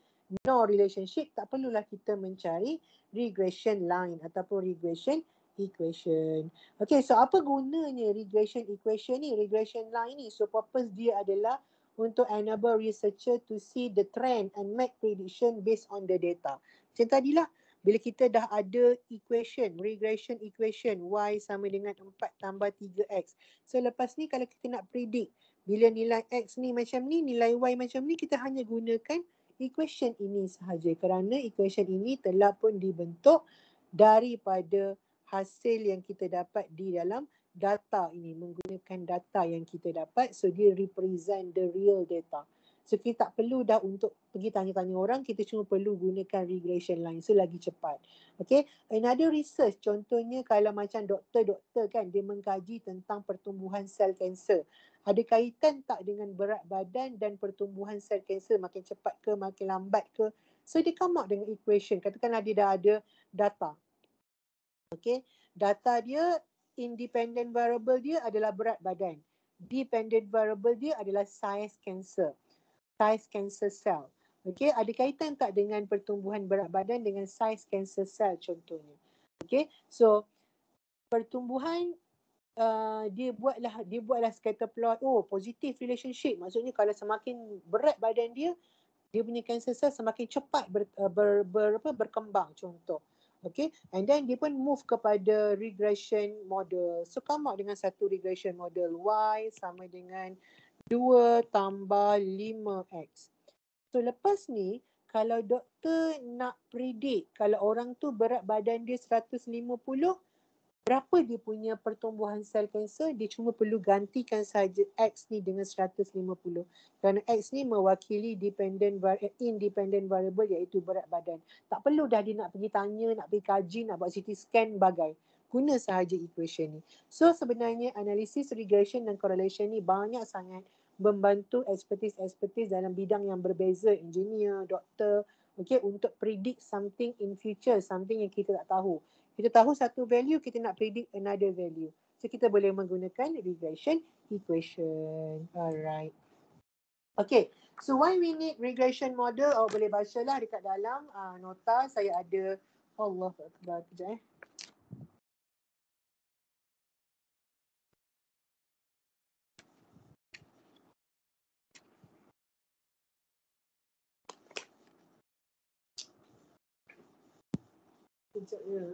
no relationship, tak perlulah kita mencari regression line ataupun regression equation. Okay, so apa gunanya regression equation ni, regression line ni? So purpose dia adalah untuk enable researcher to see the trend and make prediction based on the data. Macam tadilah, bila kita dah ada equation, regression equation, Y sama dengan 4 tambah 3X. So lepas ni kalau kita nak predict, bila nilai X ni macam ni, nilai Y macam ni, kita hanya gunakan equation ini sahaja. Kerana equation ini telah pun dibentuk daripada hasil yang kita dapat di dalam data ini, menggunakan data yang kita dapat. So dia represent the real data. So kita tak perlu dah untuk pergi tanya-tanya orang, kita cuma perlu gunakan regression line. So lagi cepat. Okay, another research, contohnya kalau macam doktor-doktor kan, dia mengkaji tentang pertumbuhan sel kanser. Ada kaitan tak dengan berat badan dan pertumbuhan sel kanser, makin cepat ke, makin lambat ke? So dia come out dengan equation, katakanlah dia dah ada data. Okay, data dia, independent variable dia adalah berat badan. Dependent variable dia adalah size cancer cell. Okay, ada kaitan tak dengan pertumbuhan berat badan dengan size cancer cell contohnya? Okay, so pertumbuhan dia buatlah scatter plot. Oh, positive relationship. Maksudnya kalau semakin berat badan dia punya cancer cell semakin cepat berkembang contoh. Okay, and then dia pun move kepada regression model. So come out dengan satu regression model, Y sama dengan 2 tambah 5X. So lepas ni, kalau doktor nak predict kalau orang tu berat badan dia 150, berapa dia punya pertumbuhan sel kanser, dia cuma perlu gantikan saja X ni dengan 150. Kerana X ni mewakili independent variable iaitu berat badan. Tak perlu dah dia nak pergi tanya, nak pergi kaji, nak buat CT scan bagai. Guna sahaja equation ni. So sebenarnya analisis regression dan correlation ni banyak sangat membantu expertise dalam bidang yang berbeza, engineer, doktor, okay, untuk predict something in future, something yang kita tak tahu. Kita tahu satu value, kita nak predict another value. So kita boleh menggunakan regression equation. Alright. Okay, so why we need regression model? Awak boleh bacalah dekat dalam nota. Saya ada, Allah Akbar, kejap Kejap ya.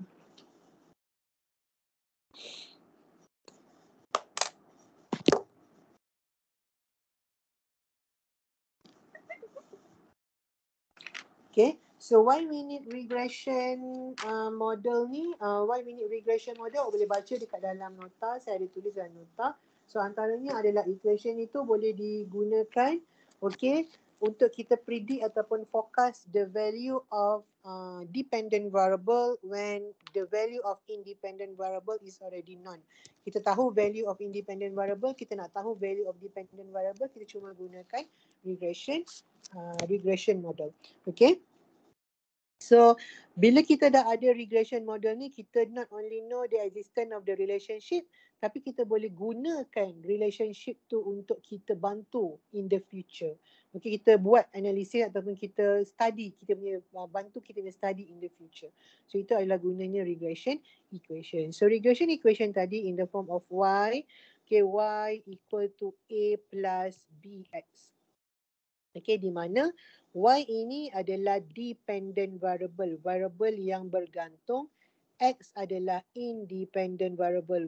Okay, so why we need regression model ni? Why we need regression model? Boleh baca dekat dalam nota. Saya ada tulis dalam nota. So antaranya adalah equation itu boleh digunakan, okay, untuk kita predict ataupun forecast the value of dependent variable when the value of independent variable is already known. Kita tahu value of independent variable, kita nak tahu value of dependent variable, kita cuma gunakan regression model. Okay. So, bila kita dah ada regression model ni, kita not only know the existence of the relationship, tapi kita boleh gunakan relationship tu untuk kita bantu in the future. Okay, kita buat analisis ataupun kita study, kita punya bantu kita punya study in the future. So, itu adalah gunanya regression equation. So, regression equation tadi in the form of y, okay, y equal to a plus bx. Okay, di mana y ini adalah dependent variable, variable yang bergantung. X adalah independent variable,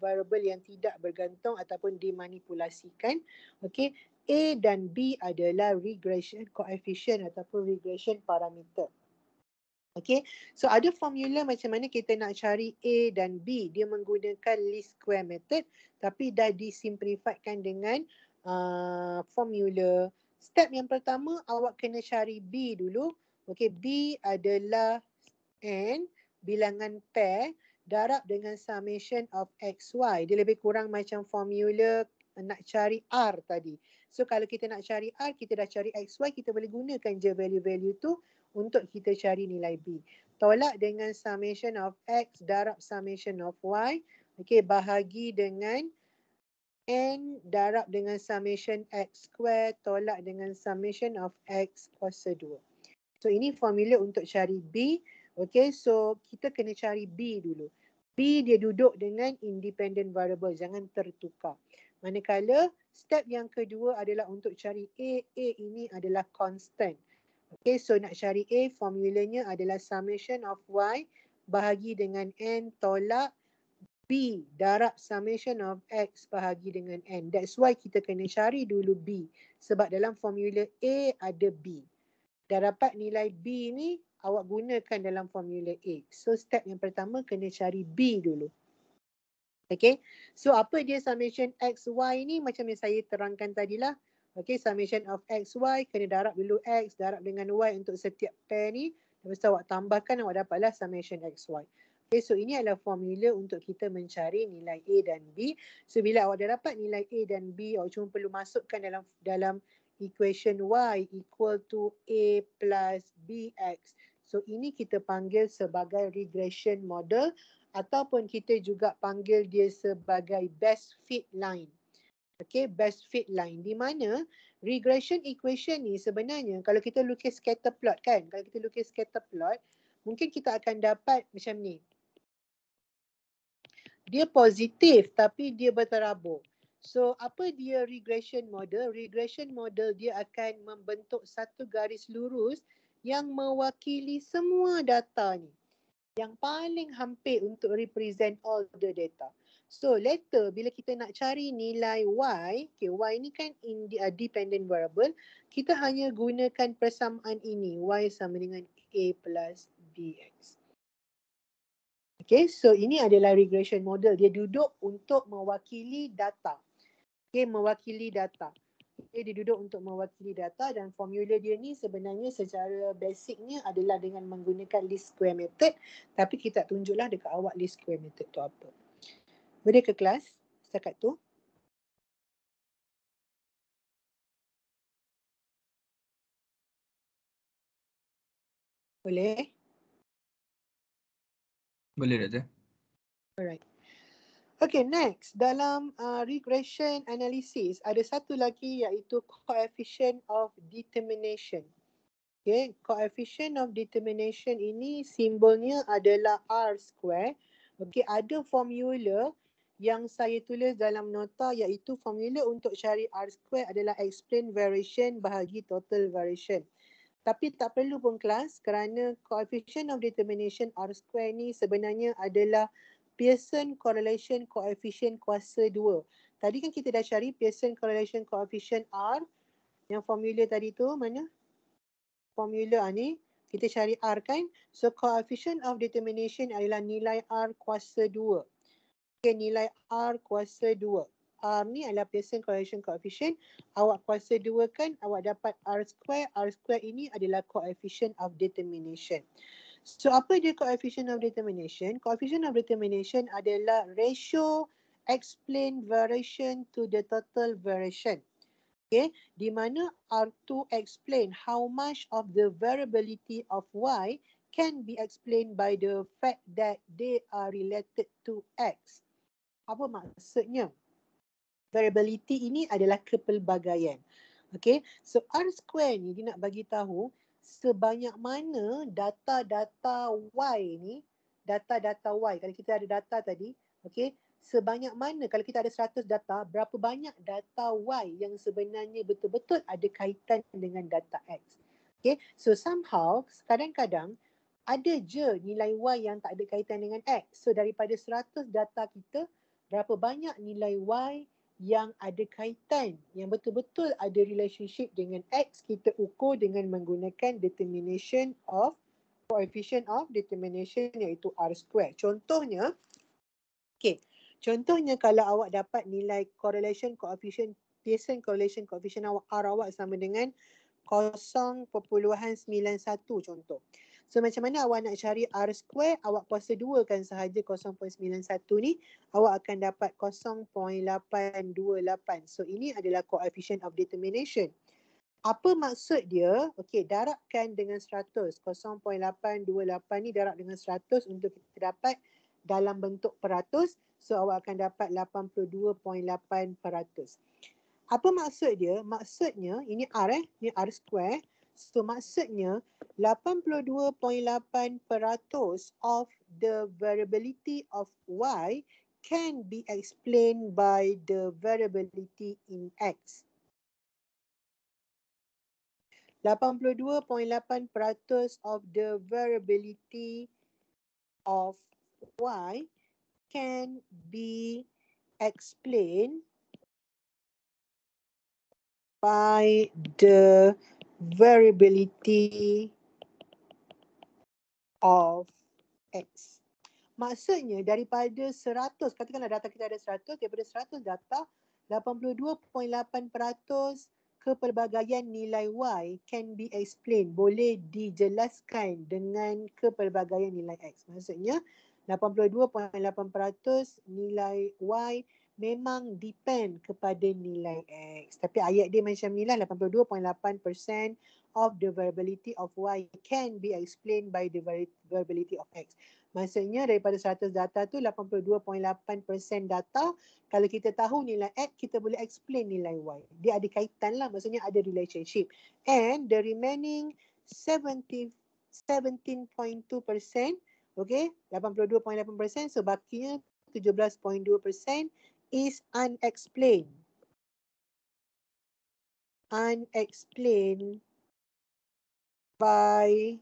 variable yang tidak bergantung ataupun dimanipulasikan. Okay, A dan B adalah regression coefficient ataupun regression parameter. Okay, so ada formula macam mana kita nak cari A dan B. Dia menggunakan least square method tapi dah disimplifiedkan dengan formula. Step yang pertama, awak kena cari B dulu. Okay, B adalah N, bilangan pair, darab dengan summation of XY. Dia lebih kurang macam formula nak cari R tadi. So, kalau kita nak cari R, kita dah cari XY, kita boleh gunakan je value-value tu untuk kita cari nilai B. Tolak dengan summation of X darab summation of Y. Okay, bahagi dengan N darab dengan summation X square tolak dengan summation of X kuasa 2. So, ini formula untuk cari B. Okay, so kita kena cari B dulu. B dia duduk dengan independent variable, jangan tertukar. Manakala step yang kedua adalah untuk cari A. A ini adalah constant. Okay, so nak cari A, formulanya adalah summation of Y bahagi dengan N tolak B darab summation of X bahagi dengan N. That's why kita kena cari dulu B. Sebab dalam formula A ada B. Dah dapat nilai B ni, awak gunakan dalam formula A. So step yang pertama kena cari B dulu. Okay. So apa dia summation X, Y ni? Macam yang saya terangkan tadilah. Okay, summation of X, Y kena darab dulu X, darab dengan Y untuk setiap pair ni. Lepas tu awak tambahkan, awak dapatlah summation X, Y. Okay, so ini adalah formula untuk kita mencari nilai A dan B. So bila awak dah dapat nilai A dan B, awak cuma perlu masukkan dalam equation Y equal to A plus BX. So ini kita panggil sebagai regression model ataupun kita juga panggil dia sebagai best fit line. Okay, best fit line. Di mana regression equation ni sebenarnya kalau kita lukis scatter plot kan. Kalau kita lukis scatter plot, mungkin kita akan dapat macam ni. Dia positif tapi dia berterabur. So apa dia regression model? Regression model dia akan membentuk satu garis lurus yang mewakili semua data ni. Yang paling hampir untuk represent all the data. So later bila kita nak cari nilai Y, okay, Y ni kan dependent variable, kita hanya gunakan persamaan ini. Y sama dengan A plus BX. Okay, so ini adalah regression model. Dia duduk untuk mewakili data. Okay, mewakili data. Okay, dia duduk untuk mewakili data dan formula dia ni sebenarnya secara basicnya adalah dengan menggunakan least square method. Tapi kita tunjuklah dekat awak least square method tu apa. Boleh ke kelas setakat tu? Boleh? Boleh, Doktor. Alright. Okay, next. Dalam regression analysis, ada satu lagi iaitu coefficient of determination. Okay, coefficient of determination ini simbolnya adalah R square. Okay, ada formula yang saya tulis dalam nota iaitu formula untuk cari R square adalah explain variation bahagi total variation. Tapi tak perlu pun kelas kerana coefficient of determination R square ni sebenarnya adalah Pearson correlation coefficient kuasa 2. Tadi kan kita dah cari Pearson correlation coefficient R. Yang formula tadi tu mana? Formula ni kita cari R kan. So coefficient of determination adalah nilai R kuasa 2. Okay, nilai R kuasa 2. R ni adalah Pearson correlation coefficient. Awak kuasa 2 kan, awak dapat R square. R square ini adalah coefficient of determination. So apa dia coefficient of determination? Coefficient of determination adalah ratio explained variation to the total variation. Okay, di mana R2 explain how much of the variability of Y can be explained by the fact that they are related to X. Apa maksudnya? Variability ini adalah kepelbagaian. Okay, so R square ni dia nak bagi tahu sebanyak mana data-data Y ni, data-data Y, kalau kita ada data tadi, okay, sebanyak mana, kalau kita ada 100 data, berapa banyak data Y yang sebenarnya betul-betul ada kaitan dengan data X. Okay, so somehow, kadang-kadang, ada je nilai Y yang tak ada kaitan dengan X. So daripada 100 data kita, berapa banyak nilai Y yang ada kaitan, yang betul-betul ada relationship dengan X, kita ukur dengan menggunakan determination of coefficient of determination iaitu R square. Contohnya, okay, contohnya kalau awak dapat nilai correlation coefficient, Pearson correlation coefficient awak R awak sama dengan 0.91 contoh. So macam mana awak nak cari R square, awak kuasa 2 kan sahaja 0.91 ni, awak akan dapat 0.828. So ini adalah coefficient of determination. Apa maksud dia? Okey, darabkan dengan 100. 0.828 ni darab dengan 100 untuk kita dapat dalam bentuk peratus. So awak akan dapat 82.8%. Apa maksud dia? Maksudnya, ini R ni R square. So maksudnya 82.8% of the variability of Y can be explained by the variability in X. 82.8% of the variability of Y can be explained by the variability of X. Maksudnya daripada 100, katakanlah data kita ada 100, daripada 100 data, 82.8% kepelbagaian nilai Y can be explained, boleh dijelaskan dengan kepelbagaian nilai X. Maksudnya 82.8% nilai Y memang depend kepada nilai X. Tapi ayat dia macam ni lah, 82.8% of the variability of Y can be explained by the variability of X. Maksudnya daripada 100 data tu 82.8% data, kalau kita tahu nilai X, kita boleh explain nilai Y. Dia ada kaitan lah, maksudnya ada relationship. And the remaining 17.2%, okay, 82.8%, so bakinya 17.2% is unexplained. Unexplained by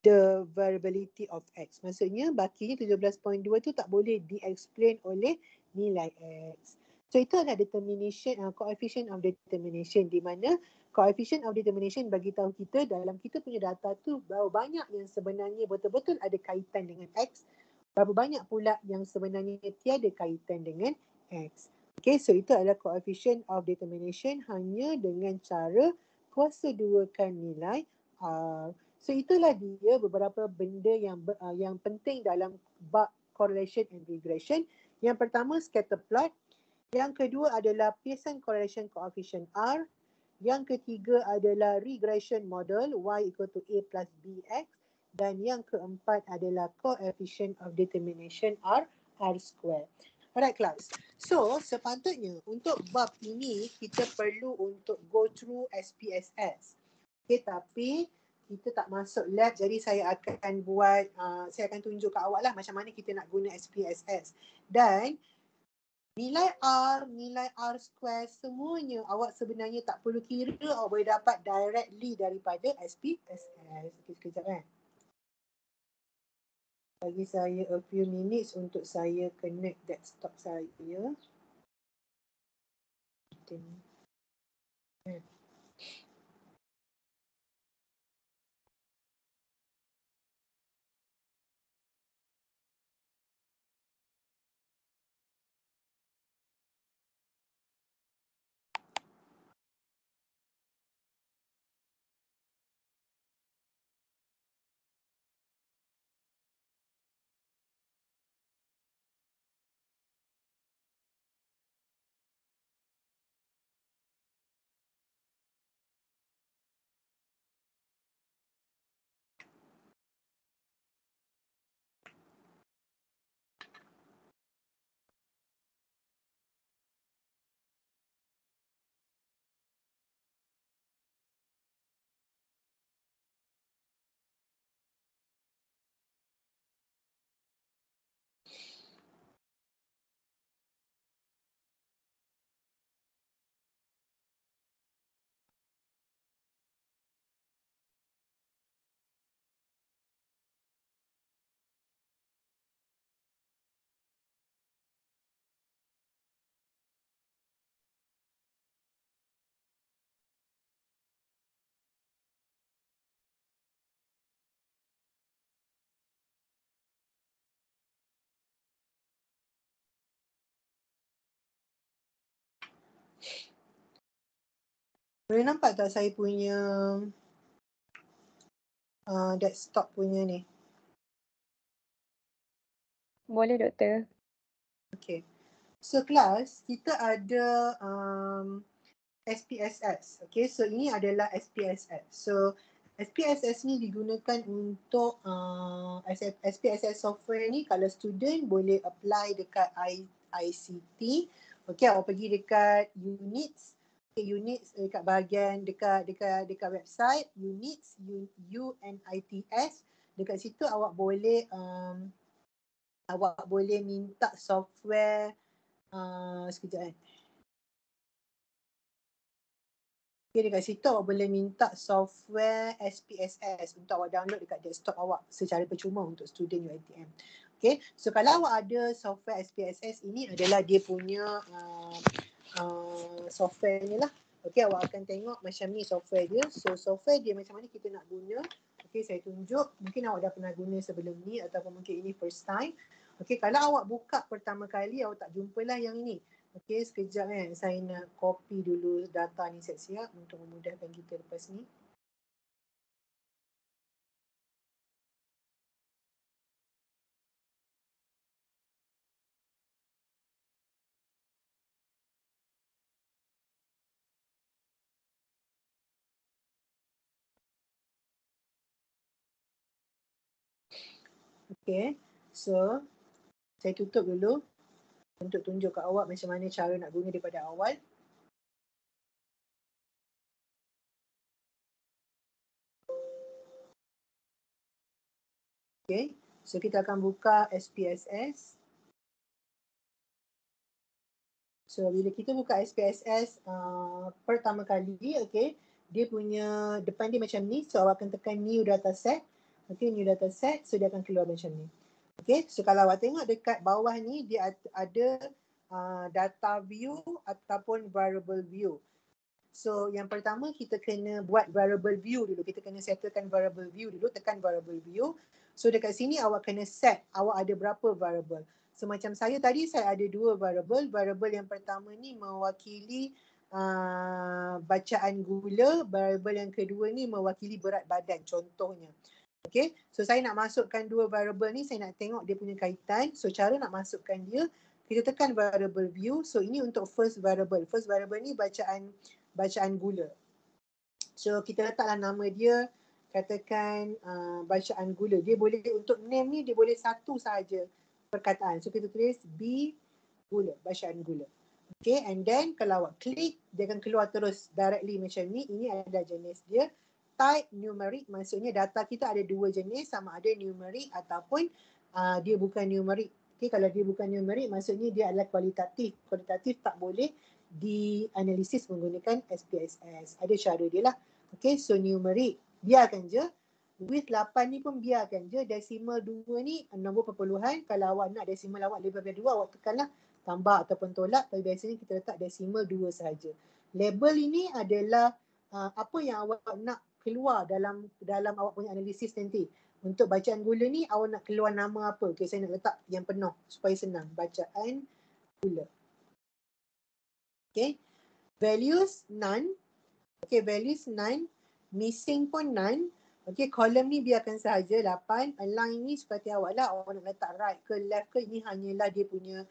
the variability of X. Maksudnya bakinya 17.2 tu tak boleh di-explain oleh nilai X. So itu adalah determination, coefficient of determination, di mana coefficient of determination bagi tahu kita dalam kita punya data tu berapa banyak yang sebenarnya betul-betul ada kaitan dengan X, berapa banyak pula yang sebenarnya tiada kaitan dengan X. Okay, so itu adalah coefficient of determination hanya dengan cara kuasa 2kan nilai R. So itulah dia beberapa benda yang penting dalam bab correlation and regression. Yang pertama scatter plot, yang kedua adalah Pearson correlation coefficient R, yang ketiga adalah regression model Y equal to A plus BX, dan yang keempat adalah coefficient of determination R square. Alright class. So sepatutnya untuk bab ini kita perlu untuk go through SPSS. Okay, tapi kita tak masuk lab, jadi saya akan buat, saya akan tunjuk kat awak lah macam mana kita nak guna SPSS. Dan nilai R square semuanya awak sebenarnya tak perlu kira, awak boleh dapat directly daripada SPSS. Okay, sekejap kan. Bagi saya a few minutes untuk saya connect desktop saya. Boleh nampak tak saya punya desktop punya ni? Boleh doktor. Okay. So kelas, kita ada SPSS. Okay, so ini adalah SPSS. So SPSS ni digunakan untuk SPSS software ni kalau student boleh apply dekat ICT. Okay, awak pergi dekat units. Okay, units dekat bahagian dekat website units UNITS. Dekat situ awak boleh minta software sekejap Okay, dekat situ awak boleh minta software SPSS untuk awak download dekat desktop awak secara percuma untuk student UiTM. Okay, so kalau awak ada software SPSS, ini adalah dia punya software ni lah. Okay, awak akan tengok macam ni software dia. So software dia macam mana kita nak guna. Okay, saya tunjuk. Mungkin awak dah pernah guna sebelum ni ataupun mungkin ini first time. Okay, kalau awak buka pertama kali, awak tak jumpalah yang ini. Okey, sekejap saya nak copy dulu data ni siap-siap untuk memudahkan kita lepas ni. Okey, so saya tutup dulu untuk tunjuk ke awak macam mana cara nak guna daripada awal. Okey, so kita akan buka SPSS. So bila kita buka SPSS pertama kali, okey, dia punya depan dia macam ni. So awak akan tekan new dataset. Okey, new dataset, so dia akan keluar macam ni. Okey, so kalau awak tengok dekat bawah ni dia ada data view ataupun variable view. So yang pertama kita kena buat variable view dulu. Kita kena settlekan variable view dulu, tekan variable view. So dekat sini awak kena set awak ada berapa variable. So macam saya tadi saya ada 2 variable. Variable yang pertama ni mewakili bacaan gula, variable yang kedua ni mewakili berat badan contohnya. Okay, so saya nak masukkan 2 variable ni, saya nak tengok dia punya kaitan. So cara nak masukkan dia, kita tekan variable view. So ini untuk first variable. First variable ni bacaan gula. So kita letaklah nama dia, katakan bacaan gula. Dia boleh untuk name ni dia boleh satu sahaja perkataan. So kita tulis B gula, bacaan gula. Okay, and then kalau awak klik, dia akan keluar terus directly macam ni. Ini adalah jenis dia. Type numeric, maksudnya data kita ada 2 jenis, sama ada numeric ataupun dia bukan numeric. Okay, kalau dia bukan numeric, maksudnya dia adalah kualitatif. Kualitatif tak boleh dianalisis menggunakan SPSS. Ada cara dia lah. Okay, so numeric, biarkan je. With 8 ni pun biarkan je. Decimal 2 ni nombor perpuluhan. Kalau awak nak decimal awak lebih daripada 2, awak tekanlah tambah ataupun tolak. Tapi biasanya kita letak decimal 2 sahaja. Label ini adalah apa yang awak nak keluar dalam awak punya analisis nanti. Untuk bacaan gula ni awak nak keluar nama apa? Okay, saya nak letak yang penuh supaya senang. Bacaan gula. Okay. Values none. Okay, values none. Missing pun none. Okay, column ni biarkan sahaja 8. Align ni seperti awak lah. Awak nak letak right ke left ke, ini hanyalah dia punya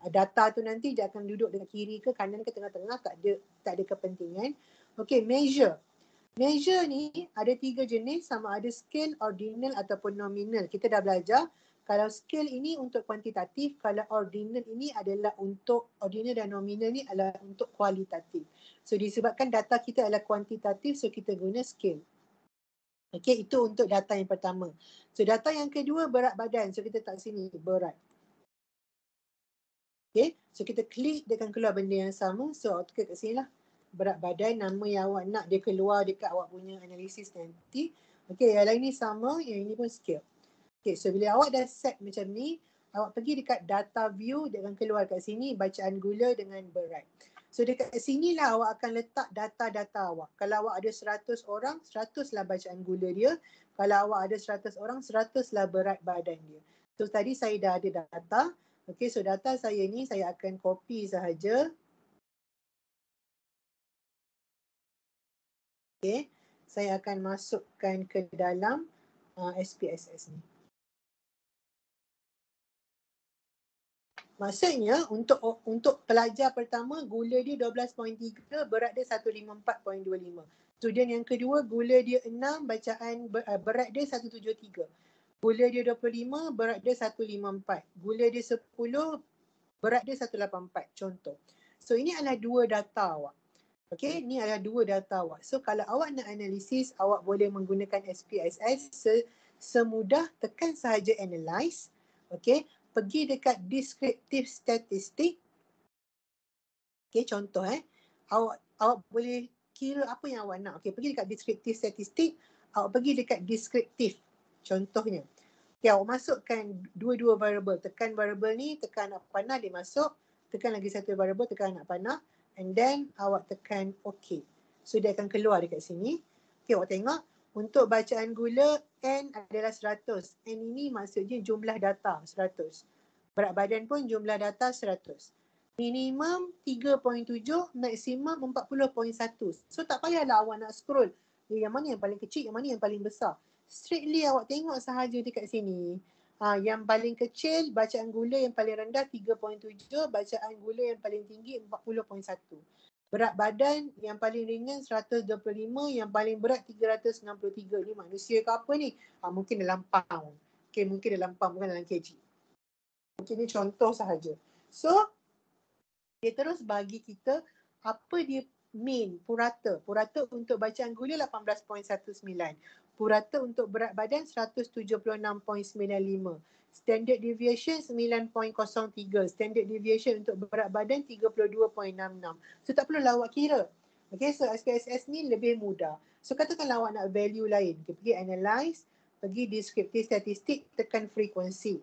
data tu nanti dia akan duduk dekat kiri ke kanan ke tengah-tengah, tak ada kepentingan. Okay, measure. Measure ni ada 3 jenis, sama ada scale, ordinal ataupun nominal. Kita dah belajar kalau scale ini untuk kuantitatif, kalau ordinal ini adalah untuk ordinal dan nominal ni adalah untuk kualitatif. So disebabkan data kita adalah kuantitatif, so kita guna scale. Okay, itu untuk data yang pertama. So data yang kedua berat badan. So kita letak sini berat. Okay, so kita klik dia akan keluar benda yang sama. So awak tekan kat sini lah. Berat badan, nama yang awak nak dia keluar dekat awak punya analisis nanti. Okay, yang lain ni sama, yang ini pun scale. Okay, so bila awak dah set macam ni, awak pergi dekat data view, dia akan keluar kat sini bacaan gula dengan berat. So dekat sini lah awak akan letak data-data awak. Kalau awak ada 100 orang, 100 lah bacaan gula dia. Kalau awak ada 100 orang, 100 lah berat badan dia. So tadi saya dah ada data. Okay, so data saya ni saya akan copy sahaja. Okay, saya akan masukkan ke dalam SPSS ni. Maksudnya untuk pelajar pertama gula dia 12.3, berat dia 154.25. Student yang kedua gula dia 6, berat dia 173. Gula dia 25, berat dia 154. Gula dia 10, berat dia 184. Contoh. So ini adalah dua data awak. Okay, ni adalah dua data awak. So kalau awak nak analisis, awak boleh menggunakan SPSS semudah tekan sahaja analyze. Okay, pergi dekat descriptive statistic. Okay, contoh awak boleh kira apa yang awak nak. Okay, pergi dekat descriptive statistic, awak pergi dekat descriptive. Contohnya, okay, awak masukkan dua-dua variable. Tekan variable ni, tekan anak panah, dia masuk. Tekan lagi satu variable, tekan anak panah. And then awak tekan OK. So dia akan keluar dekat sini. Okay, awak tengok. Untuk bacaan gula, N adalah 100. N ini maksudnya jumlah data 100. Berat badan pun jumlah data 100. Minimum 3.7, maksimum 40.1. So tak payahlah awak nak scroll. Yang mana yang paling kecil, yang mana yang paling besar. Straightly awak tengok sahaja dekat sini. Yang paling kecil bacaan gula, yang paling rendah 3.7, bacaan gula yang paling tinggi 40.1. Berat badan yang paling ringan 125, yang paling berat 363. Ni manusia ke apa ni? Mungkin dalam pound. Okay, mungkin dalam pound, bukan dalam kg. Mungkin ni contoh sahaja. So, dia terus bagi kita apa dia mean, purata. Purata untuk bacaan gula 18.19. Purata untuk berat badan 176.95. Standard deviation 9.03. Standard deviation untuk berat badan 32.66. So tak perlulah awak kira. Okay, so SPSS ni lebih mudah. So katakanlah awak nak value lain. Okay, pergi analyze, pergi descriptive statistic, tekan frequency.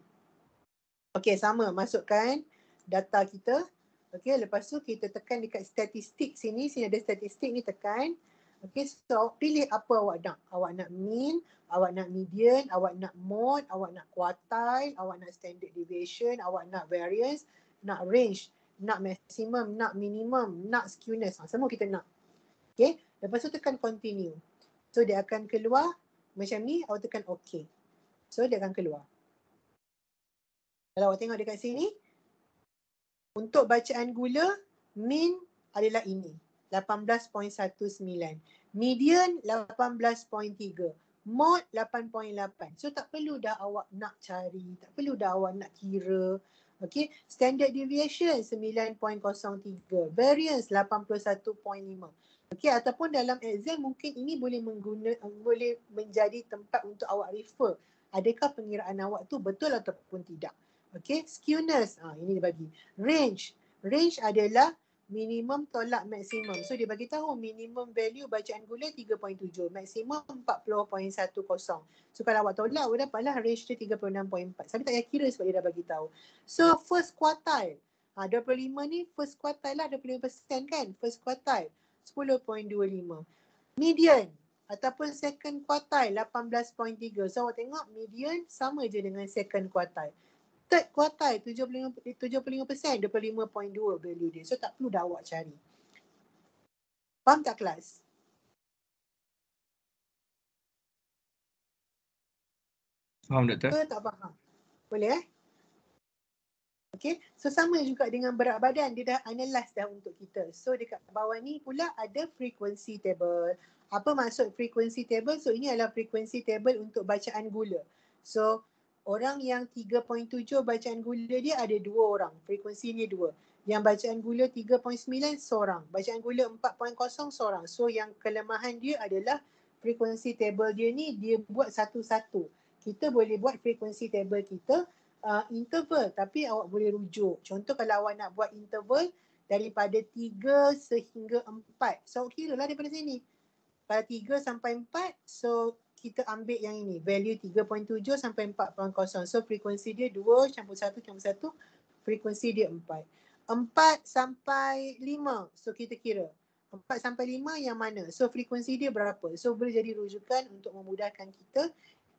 Okay, sama, masukkan data kita. Okay, lepas tu kita tekan dekat statistik sini. Sini ada statistik ni, tekan. Okay, so pilih apa awak nak. Awak nak mean, awak nak median, awak nak mode, awak nak quartile, awak nak standard deviation, awak nak variance, nak range, nak maximum, nak minimum, nak skewness. Semua kita nak. Okay, lepas tu tekan continue. So dia akan keluar macam ni, awak tekan OK. So dia akan keluar. Kalau awak tengok dekat sini, untuk bacaan gula, mean adalah ini, 18.19. Median 18.3. Mode 8.8. So tak perlu dah awak nak cari, tak perlu dah awak nak kira. Okay, standard deviation 9.03. Variance 81.5. Okay, ataupun dalam exam mungkin ini boleh menjadi tempat untuk awak refer. Adakah pengiraan awak tu betul ataupun tidak. Okay, skewness, ini dia bagi. Range adalah minimum tolak maksimum. So dia bagi tahu minimum value bacaan gula 3.7, maksimum 40.10. So kalau awak tolak, awak dapatlah range dia 36.4. Saya tak payah kira sebab dia dah bagi tahu. So first quartile, 25 ni first quartile lah, 25% kan? First quartile 10.25. Median ataupun second quartile 18.3. So awak tengok median sama je dengan second quartile. Third quartile 75%, 25.2 value dia. So tak perlu dah awak cari. Faham tak kelas? Faham doktor? Tak faham? Boleh Okay, so sama juga dengan berat badan, dia dah analyze dah untuk kita. So dekat bawah ni pula ada frequency table. Apa maksud frequency table? So ini adalah frequency table untuk bacaan gula. So orang yang 3.7 bacaan gula dia ada 2 orang. Frekuensi ni 2. Yang bacaan gula 3.9 seorang. Bacaan gula 4.0 seorang. So yang kelemahan dia adalah frekuensi table dia ni dia buat satu-satu. Kita boleh buat frekuensi table kita interval, tapi awak boleh rujuk. Contoh kalau awak nak buat interval daripada 3 sehingga 4. So kira lah daripada sini. Kalau 3 sampai 4, so kita ambil yang ini, value 3.7 sampai 4.0. So frekuensi dia 2 campur 1 campur 1, frekuensi dia 4. 4 sampai 5, so kita kira. 4 sampai 5 yang mana? So frekuensi dia berapa? So boleh jadi rujukan untuk memudahkan kita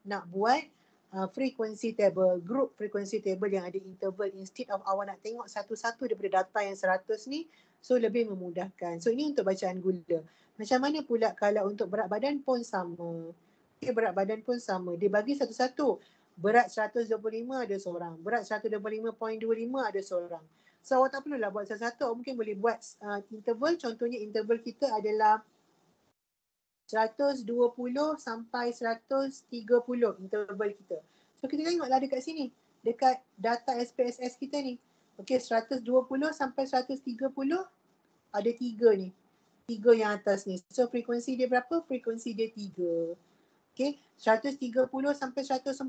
nak buat frekuensi table, group frekuensi table yang ada interval. Instead of awak nak tengok satu-satu daripada data yang 100 ni, so lebih memudahkan. So ini untuk bacaan gula. Macam mana pula kalau untuk berat badan pun sama. Okay, berat badan pun sama. Dia bagi satu-satu. Berat 125 ada seorang. Berat 125.25 ada seorang. So awak tak perlulah buat satu-satu. Awak mungkin boleh buat interval. Contohnya interval kita adalah 120 sampai 130 interval kita. So kita tengoklah dekat sini. Dekat data SPSS kita ni. Okey, 120 sampai 130 ada 3 ni. 3 yang atas ni. So frekuensi dia berapa? Frekuensi dia 3. Okey, 130 sampai 140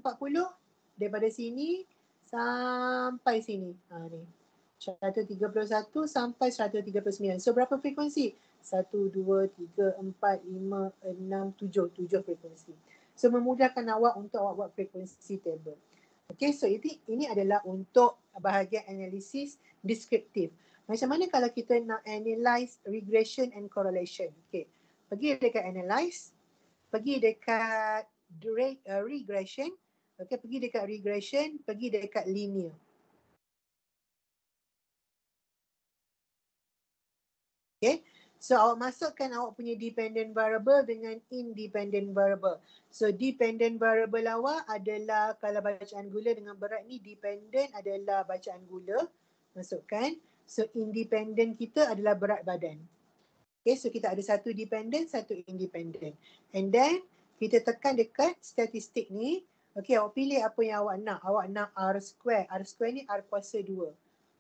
daripada sini sampai sini. Ni. 131 sampai 139. So berapa frekuensi? 1, 2, 3, 4, 5, 6, 7 frekuensi. So memudahkan awak untuk awak buat frekuensi table. Okay, so ini adalah untuk bahagian analisis deskriptif. Macam mana kalau kita nak analyze regression and correlation? Okay, pergi dekat analyze, pergi dekat regression, okay, pergi dekat regression, pergi dekat linear. Okay. So awak masukkan awak punya dependent variable dengan independent variable. So dependent variable awak adalah kalau bacaan gula dengan berat ni, dependent adalah bacaan gula. Masukkan. So independent kita adalah berat badan. Okay, so kita ada satu dependent, satu independent. And then kita tekan dekat statistik ni. Okay, awak pilih apa yang awak nak. Awak nak R square. R square ni R kuasa 2.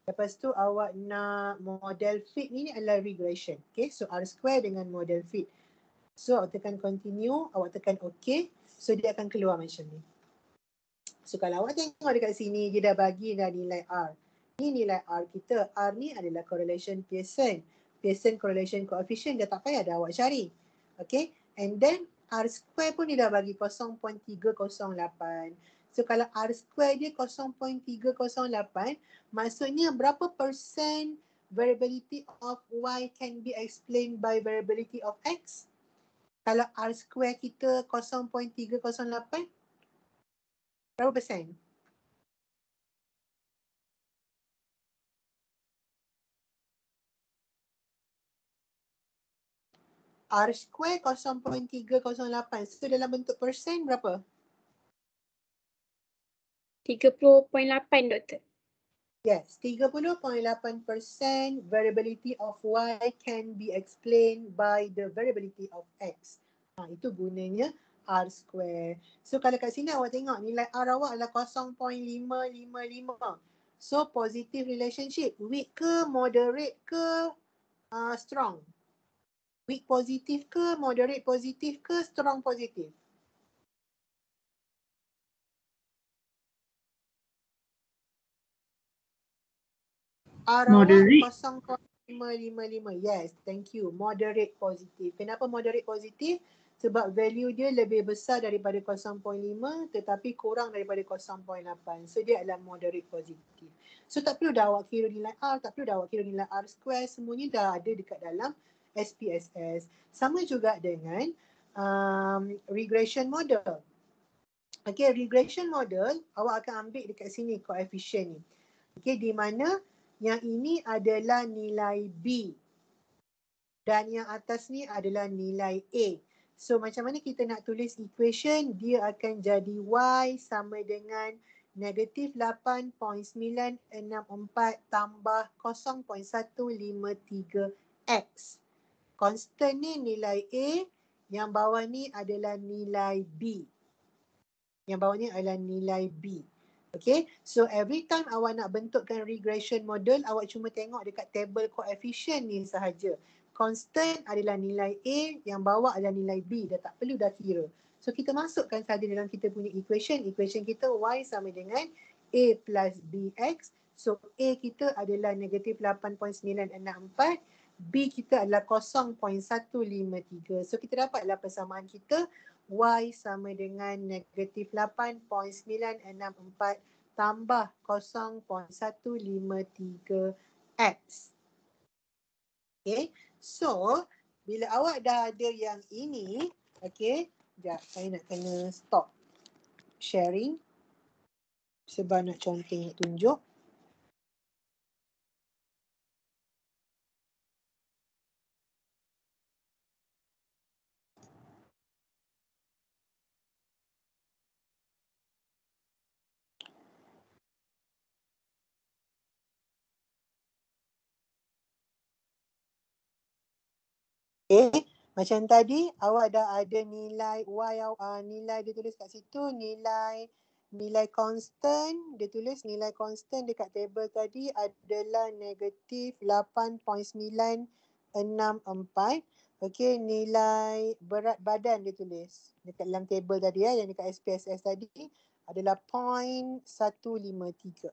Lepas tu awak nak model fit ni adalah regression. Okay, so R square dengan model fit. So awak tekan continue, awak tekan OK. So dia akan keluar macam ni. So kalau awak tengok dekat sini, dia dah bagi dah nilai R. Ni nilai R kita. R ni adalah correlation Pearson. Pearson correlation coefficient, dia tak payah dah awak cari. Okay, and then R square pun dia dah bagi 0.308. So kalau R square dia 0.308, maksudnya berapa persen variability of Y can be explained by variability of X? Kalau R square kita 0.308, berapa persen? R square 0.308. So dalam bentuk persen berapa? 30.8 doktor. Yes, 30.8% variability of Y can be explained by the variability of X. Itu gunanya R square. So kalau kat sini awak tengok nilai R awak adalah 0.555. So positive relationship. Weak ke, moderate ke, strong? Weak positif ke, moderate positif ke, strong positif? R Moderate. awak 0.555. Yes, thank you. Moderate positif. Kenapa moderate positif? Sebab value dia lebih besar daripada 0.5 tetapi kurang daripada 0.8. So dia adalah moderate positif. So tak perlu dah awak kira nilai R, tak perlu dah awak kira nilai R square. Semuanya dah ada dekat dalam SPSS. Sama juga dengan regression model. Okay, regression model awak akan ambil dekat sini coefficient ni. Okay, di mana yang ini adalah nilai B dan yang atas ni adalah nilai A. So macam mana kita nak tulis equation? Dia akan jadi Y sama dengan negatif 8.964 tambah 0.153X. Constant ni nilai A, yang bawah ni adalah nilai B. Yang bawah ni adalah nilai B. Okay, so every time awak nak bentukkan regression model, awak cuma tengok dekat table coefficient ni sahaja. Constant adalah nilai A, yang bawah adalah nilai B. Dah tak perlu dah kira. So kita masukkan sahaja dalam kita punya equation. Equation kita Y sama dengan A plus BX. So A kita adalah negatif 8.964. B kita adalah 0.153. So kita dapatlah persamaan kita. Y sama dengan negatif 8.964 tambah 0.153X. Okay, so bila awak dah ada yang ini, okay, sekejap saya nak kena stop sharing sebab nak contoh nak tunjuk. Okay. Macam tadi awak dah ada nilai Y, nilai dia tulis kat situ, nilai constant, dia tulis nilai constant dekat table tadi adalah negatif 8.964. Okey, nilai berat badan dia tulis dekat dalam table tadi yang dekat SPSS tadi adalah 0.153.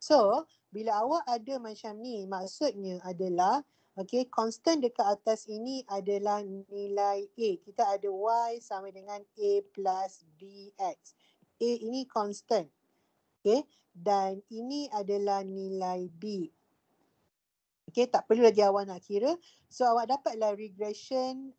So, bila awak ada macam ni, maksudnya adalah okey, constant dekat atas ini adalah nilai A. Kita ada Y sama dengan A plus BX. A ini constant. Okey, dan ini adalah nilai B. Okey, tak perlu lagi awak nak kira. So, awak dapatlah regression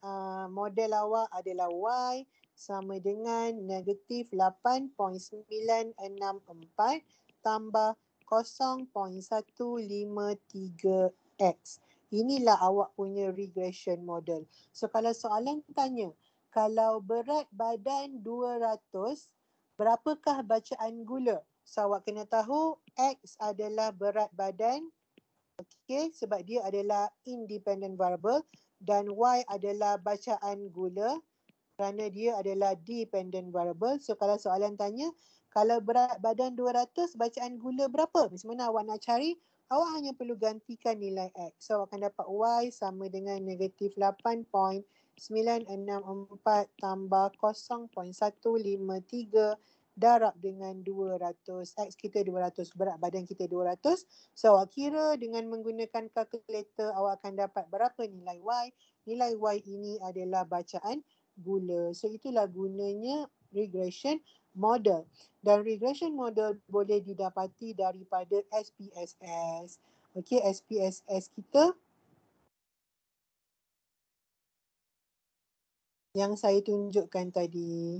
model awak adalah Y sama dengan negatif 8.964 tambah 0.153x. Inilah awak punya regression model. So, kalau soalan tanya, kalau berat badan 200, berapakah bacaan gula? So, awak kena tahu X adalah berat badan. Okay, sebab dia adalah independent variable dan Y adalah bacaan gula kerana dia adalah dependent variable. So kalau soalan tanya, kalau berat badan 200, bacaan gula berapa? Macam mana awak nak cari? Awak hanya perlu gantikan nilai X. So awak akan dapat Y sama dengan negatif 8.964 tambah 0.153 darab dengan 200. X kita 200, berat badan kita 200. So awak kira dengan menggunakan kalkulator, awak akan dapat berapa nilai Y. Nilai Y ini adalah bacaan gula. So itulah gunanya regression model. Dan regression model boleh didapati daripada SPSS. Okey, SPSS kita yang saya tunjukkan tadi.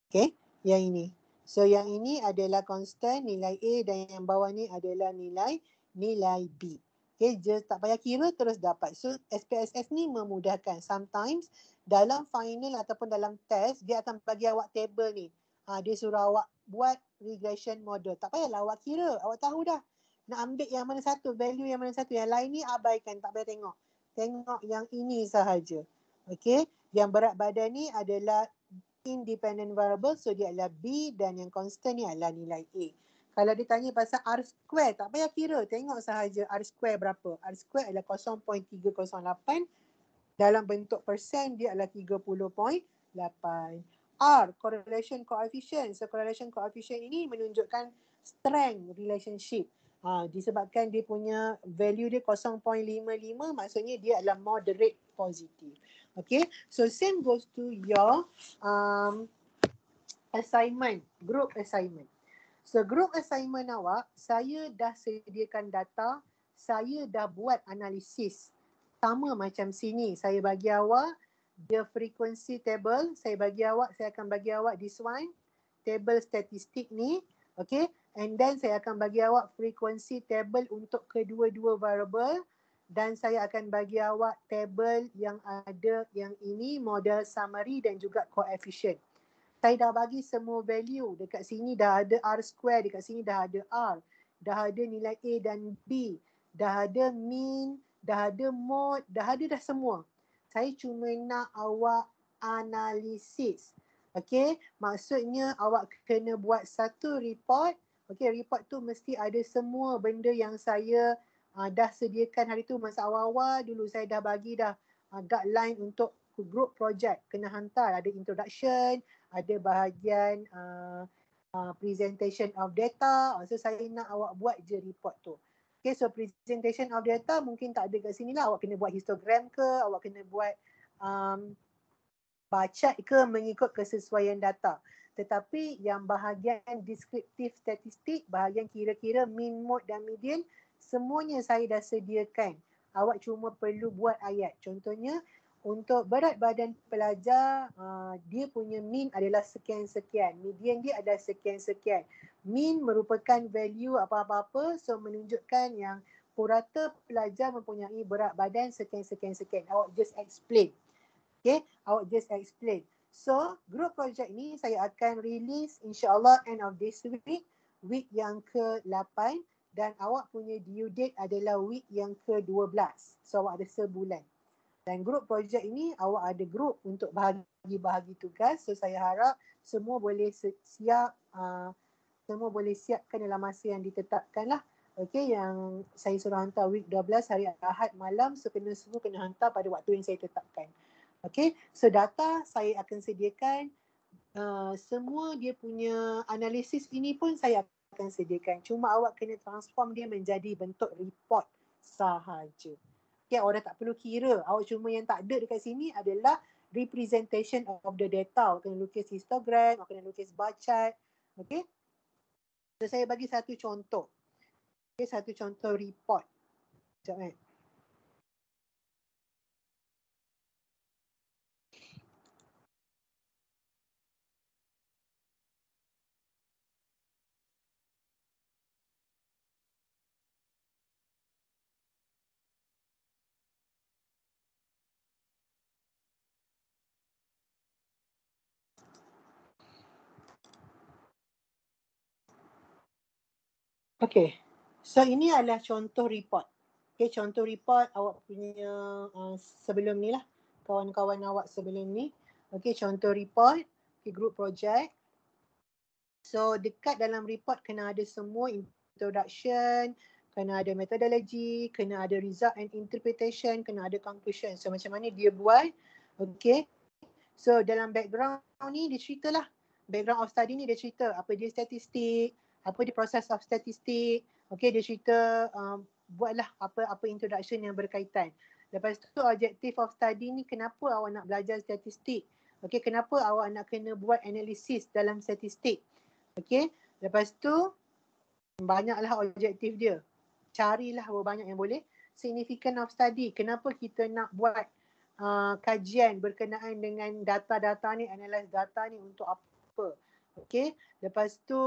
Okey, yang ini. So yang ini adalah constant nilai A dan yang bawah ni adalah nilai B. Okay, just tak payah kira terus dapat. So SPSS ni memudahkan. Sometimes dalam final ataupun dalam test dia akan bagi awak table ni. Dia suruh awak buat regression model. Tak payahlah awak kira. Awak tahu dah. Nak ambil yang mana satu, value yang mana satu. Yang lain ni abaikan, tak payah tengok. Tengok yang ini sahaja. Okay, yang berat badan ni adalah independent variable, so dia adalah B dan yang constant ni adalah nilai A. Kalau ditanya pasal R square, tak payah kira, tengok sahaja R square berapa. R square adalah 0.308, dalam bentuk persen dia adalah 30.8. R, correlation coefficient. So correlation coefficient ini menunjukkan strength relationship. Disebabkan dia punya value dia 0.55, maksudnya dia adalah moderate positive. Okay, so same goes to your assignment, group assignment. So group assignment awak, saya dah sediakan data, saya dah buat analisis. Sama macam sini, saya bagi awak the frequency table, saya akan bagi awak this one, table statistik ni, okay, and then saya akan bagi awak frequency table untuk kedua-dua variable. Dan saya akan bagi awak table yang ada yang ini model summary dan juga coefficient. Saya dah bagi semua value. Dekat sini dah ada R square, dekat sini dah ada R. Dah ada nilai A dan B. Dah ada mean, dah ada mode, dah ada dah semua. Saya cuma nak awak analisis. Okay, maksudnya awak kena buat satu report. Okay, report tu mesti ada semua benda yang saya dah sediakan hari tu masa awal-awal dulu. Saya dah bagi dah guideline untuk group project. Kena hantar, ada introduction, ada bahagian presentation of data. So saya nak awak buat je report tu. Okay, so presentation of data mungkin tak ada kat sini lah. Awak kena buat histogram ke, awak kena buat bar chart ke mengikut kesesuaian data. Tetapi yang bahagian descriptive statistik, bahagian kira-kira mean, mode dan median, semuanya saya dah sediakan. Awak cuma perlu buat ayat. Contohnya, untuk berat badan pelajar, dia punya mean adalah sekian-sekian. Median dia adalah sekian-sekian. Mean merupakan value apa-apa-apa, so menunjukkan yang purata pelajar mempunyai berat badan sekian-sekian-sekian. Awak just explain. Okay, awak just explain. So, group project ni saya akan release insyaAllah end of this week, week yang ke-8. dan awak punya due date adalah week yang ke-12. So awak ada sebulan. Dan grup projek ini awak ada grup untuk bahagi tugas. So saya harap semua boleh semua boleh siapkan dalam masa yang ditetapkan lah. Okey, yang saya suruh hantar week 12 hari Ahad malam, so semua kena hantar pada waktu yang saya tetapkan. Okey, so data saya akan sediakan, semua dia punya analisis ini pun saya akan sediakan. Cuma awak kena transform dia menjadi bentuk report sahaja. Okay, orang tak perlu kira. Awak cuma yang tak ada dekat sini adalah representation of the data. Awak kena lukis histogram, awak kena lukis bar chart. Okay. So saya bagi satu contoh. Okay, satu contoh report. Sekejap eh. Okay. So ini adalah contoh report. Okay, contoh report awak punya sebelum ni lah. Kawan-kawan awak sebelum ni. Okay, contoh report. Okay, group project. So dekat dalam report kena ada semua introduction, kena ada methodology, kena ada result and interpretation, kena ada conclusion. So macam mana dia buat. Okay. So dalam background ni dia ceritalah. Background of study ni dia cerita apa dia statistik, apa dia process of statistik. Okay, dia cerita buatlah apa introduction yang berkaitan. Lepas tu objective of study ni kenapa awak nak belajar statistik. Okay, kenapa awak nak kena buat analisis dalam statistik. Okay, lepas tu banyaklah objektif dia. Carilah berapa banyak yang boleh. Significance of study. Kenapa kita nak buat kajian berkenaan dengan data-data ni, analyze data ni untuk apa. Okay, lepas tu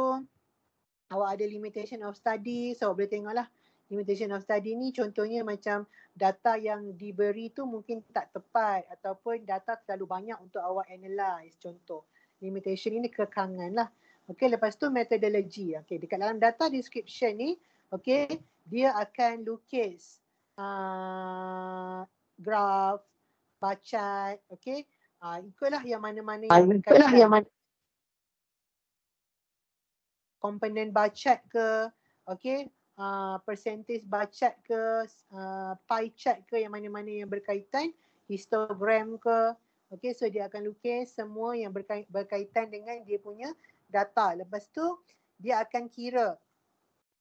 awak ada limitation of study. So boleh tengoklah limitation of study ni contohnya macam data yang diberi tu mungkin tak tepat ataupun data terlalu banyak untuk awak analyze. Contoh limitation ini kekangan lah. Okay, lepas tu methodology. Okay, dekat dalam data description ni, okay, dia akan lukis graph, bar chart, okay. Ikutlah yang mana-mana yang berkaitan. Komponen bar chart ke, okay, percentage bar chart ke, pie chart ke, yang mana-mana yang berkaitan, histogram ke, okay. So dia akan lukis semua yang berkaitan dengan dia punya data. Lepas tu dia akan kira.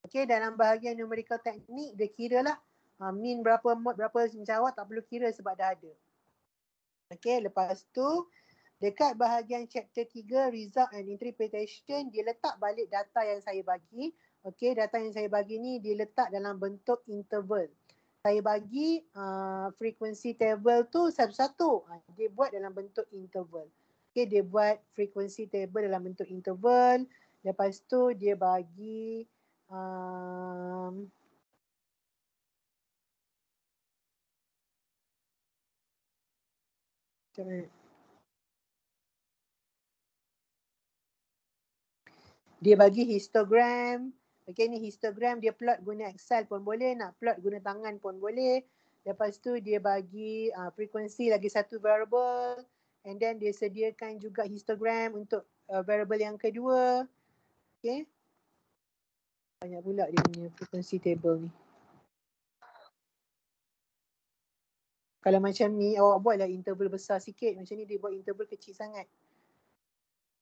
Okay, dalam bahagian numerical teknik dia kira lah mean berapa, mode berapa, menjawab tak perlu kira sebab dah ada. Okay, lepas tu dekat bahagian chapter 3 result and interpretation dia letak balik data yang saya bagi. Okay, data yang saya bagi ni dia letak dalam bentuk interval. Saya bagi frequency table tu satu-satu. Dia buat dalam bentuk interval. Okay, dia buat frequency table dalam bentuk interval. Lepas tu dia bagi dia bagi histogram. Okay, ni histogram dia plot guna Excel pun boleh, nak plot guna tangan pun boleh. Lepas tu dia bagi frequency lagi satu variable. And then dia sediakan juga histogram untuk variable yang kedua. Okay. Banyak pula dia punya frequency table ni. Kalau macam ni awak buatlah interval besar sikit. Macam ni dia buat interval kecil sangat.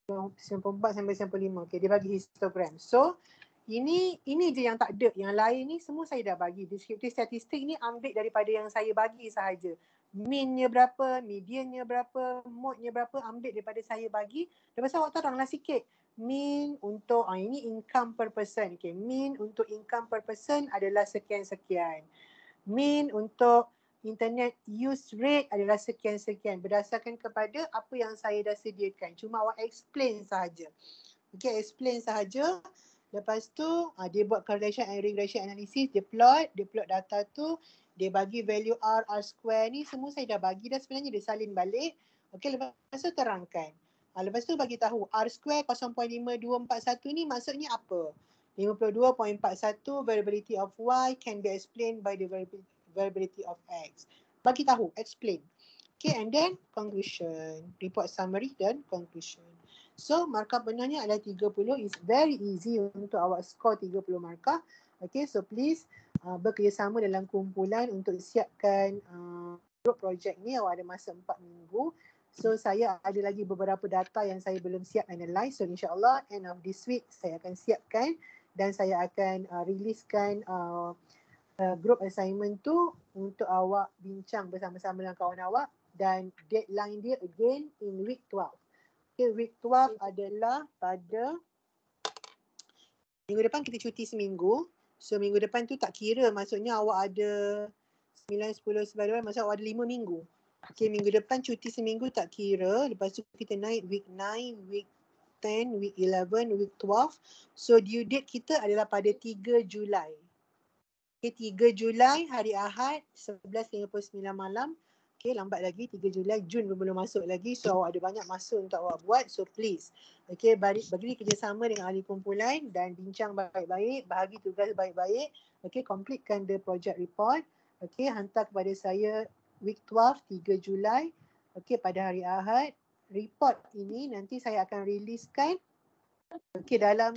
94 sampai 95. Okay, dia bagi histogram. So ini je yang tak ada. Yang lain ni semua saya dah bagi. Descriptive statistik ni ambil daripada yang saya bagi sahaja. Mean-nya berapa, median-nya berapa, mode-nya berapa, ambil daripada saya bagi. Lepas tu awak teranglah sikit. Mean untuk, ini income per person. Okay, mean untuk income per person adalah sekian-sekian. Mean untuk internet use rate adalah sekian-sekian. Berdasarkan kepada apa yang saya dah sediakan. Cuma awak explain sahaja. Okay, explain sahaja. Lepas tu dia buat correlation and regression analysis, dia plot data tu, dia bagi value R square ni semua saya dah bagi dah sebenarnya, dia salin balik. Okey, lepas tu terangkan. Lepas tu bagi tahu R square 0.5241 ni maksudnya apa? 52.41 variability of Y can be explained by the variability of X. Bagi tahu, explain. Okay, and then conclusion. Report summary dan conclusion. So, markah benarnya adalah 30. It's very easy untuk awak score 30 markah. Okay, so please bekerjasama dalam kumpulan untuk siapkan group project ni. Awak ada masa 4 minggu. So saya ada lagi beberapa data yang saya belum siap analyse. So insyaAllah end of this week saya akan siapkan dan saya akan releasekan group assignment tu untuk awak bincang bersama-sama dengan kawan awak, dan deadline dia again in week 12. Okay, week 12 adalah pada minggu depan. Kita cuti seminggu. So minggu depan tu tak kira, maksudnya awak ada 9, 10, 11, maksudnya awak ada 5 minggu. Okay, minggu depan cuti seminggu tak kira. Lepas tu kita naik week 9, week 10, week 11, week 12. So due date kita adalah pada 3 Julai. Okay, 3 Julai hari Ahad 11.59 malam. Okay, lambat lagi 3 Julai, Jun pun belum masuk lagi. So awak ada banyak masa untuk awak buat. So please, okay, bagi kerjasama dengan ahli kumpulan dan bincang baik-baik, bahagi tugas baik-baik. Okay, completekan the project report. Okay, hantar kepada saya week 12, 3 Julai. Okay, pada hari Ahad. Report ini nanti saya akan releasekan okay, dalam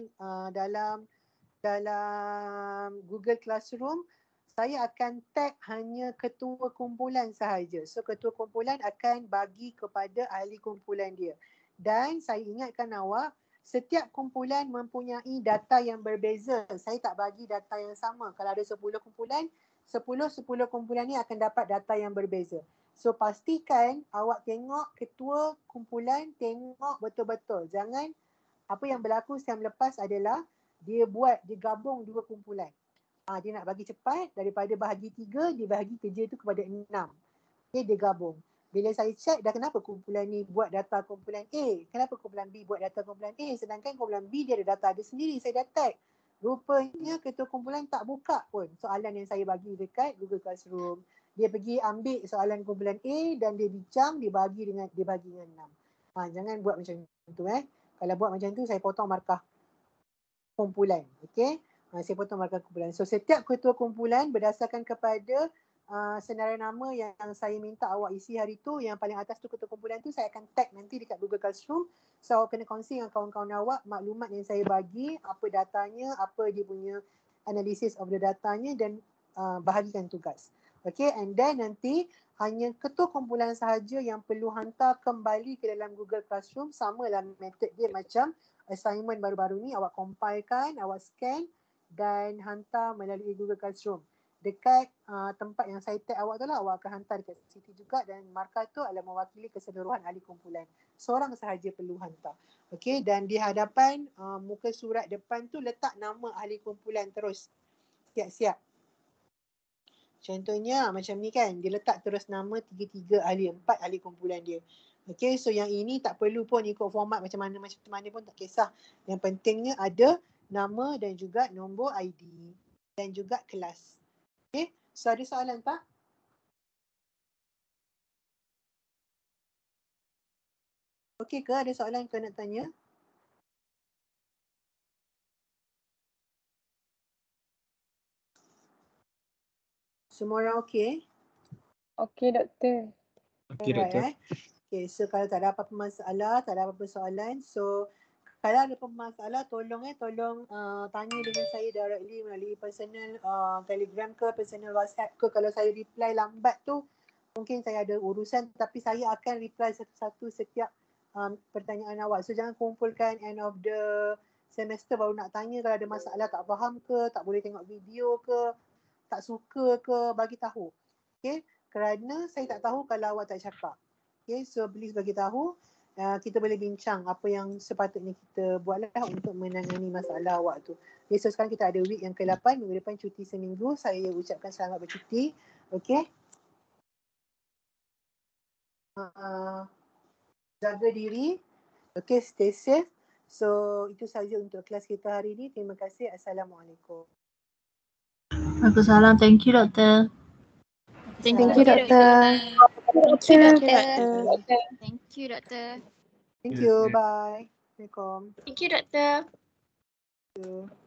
Google Classroom. Saya akan tag hanya ketua kumpulan sahaja. So ketua kumpulan akan bagi kepada ahli kumpulan dia. Dan saya ingatkan awak, setiap kumpulan mempunyai data yang berbeza. Saya tak bagi data yang sama. Kalau ada 10 kumpulan, 10 kumpulan ni akan dapat data yang berbeza. So pastikan awak tengok ketua kumpulan, tengok betul-betul. Jangan, apa yang berlaku yang lepas adalah dia gabung 2 kumpulan. Dia nak bagi cepat, daripada bahagi 3, dia bahagi kerja tu kepada 6. Okay, dia gabung. Bila saya check dah, kenapa kumpulan ni buat data kumpulan A, kenapa kumpulan B buat data kumpulan A, sedangkan kumpulan B dia ada data dia sendiri, saya dah tag. Rupanya ketua kumpulan tak buka pun soalan yang saya bagi dekat Google Classroom. Dia pergi ambil soalan kumpulan A dan dia bincang, dia bagi dengan 6. Jangan buat macam tu. Kalau buat macam tu, saya potong markah kumpulan. Okay? Saya potong markah kumpulan. So setiap ketua kumpulan berdasarkan kepada senarai nama yang saya minta awak isi hari tu, yang paling atas tu ketua kumpulan tu, saya akan tag nanti dekat Google Classroom. So awak kena kongsi dengan kawan-kawan awak maklumat yang saya bagi, apa datanya, apa dia punya analysis of the datanya, dan bahagikan tugas. Okay, and then nanti hanya ketua kumpulan sahaja yang perlu hantar kembali ke dalam Google Classroom. Sama lah method dia macam assignment baru-baru ni, awak compilekan, awak scan dan hantar melalui Google Classroom. Dekat tempat yang saya tag awak tu lah, awak akan hantar dekat situ juga, dan markah tu adalah mewakili keseluruhan ahli kumpulan. Seorang sahaja perlu hantar. Okey, dan di hadapan muka surat depan tu letak nama ahli kumpulan terus. Siap-siap. Contohnya macam ni kan, dia letak terus nama 3 ahli, 4 ahli kumpulan dia. Okey, so yang ini tak perlu pun ikut format macam mana pun tak kisah. Yang pentingnya ada nama dan juga nombor ID dan juga kelas. Okay, so ada soalan tak? Okey ke, ada soalan ke nak tanya? Semua orang okey? Okey, doktor. Okey, doktor. Okay, so kalau tak ada apa-apa masalah, tak ada apa-apa soalan, so kalau ada masalah, tolong tanya dengan saya directly melalui personal Telegram ke personal WhatsApp ke. Kalau saya reply lambat tu, mungkin saya ada urusan, tapi saya akan reply satu-satu setiap pertanyaan awak. So jangan kumpulkan end of the semester baru nak tanya. Kalau ada masalah, tak faham ke, tak boleh tengok video ke, tak suka ke, bagi tahu. Okay, kerana saya tak tahu kalau awak tak cakap. Okay, so please bagi tahu. Kita boleh bincang apa yang sepatutnya kita buatlah untuk menangani masalah awak tu. Okay, so sekarang kita ada week yang ke-8, minggu depan cuti seminggu. Saya ucapkan selamat bercuti. Okay. Jaga diri. Okay, stay safe. So itu saja untuk kelas kita hari ini. Terima kasih. Assalamualaikum. Waalaikumsalam. Thank you, doktor. Thank you, doktor. Thank you, doktor. Thank you, doktor. Thank you. Bye. Assalamualaikum. Thank you, doktor. Thank you.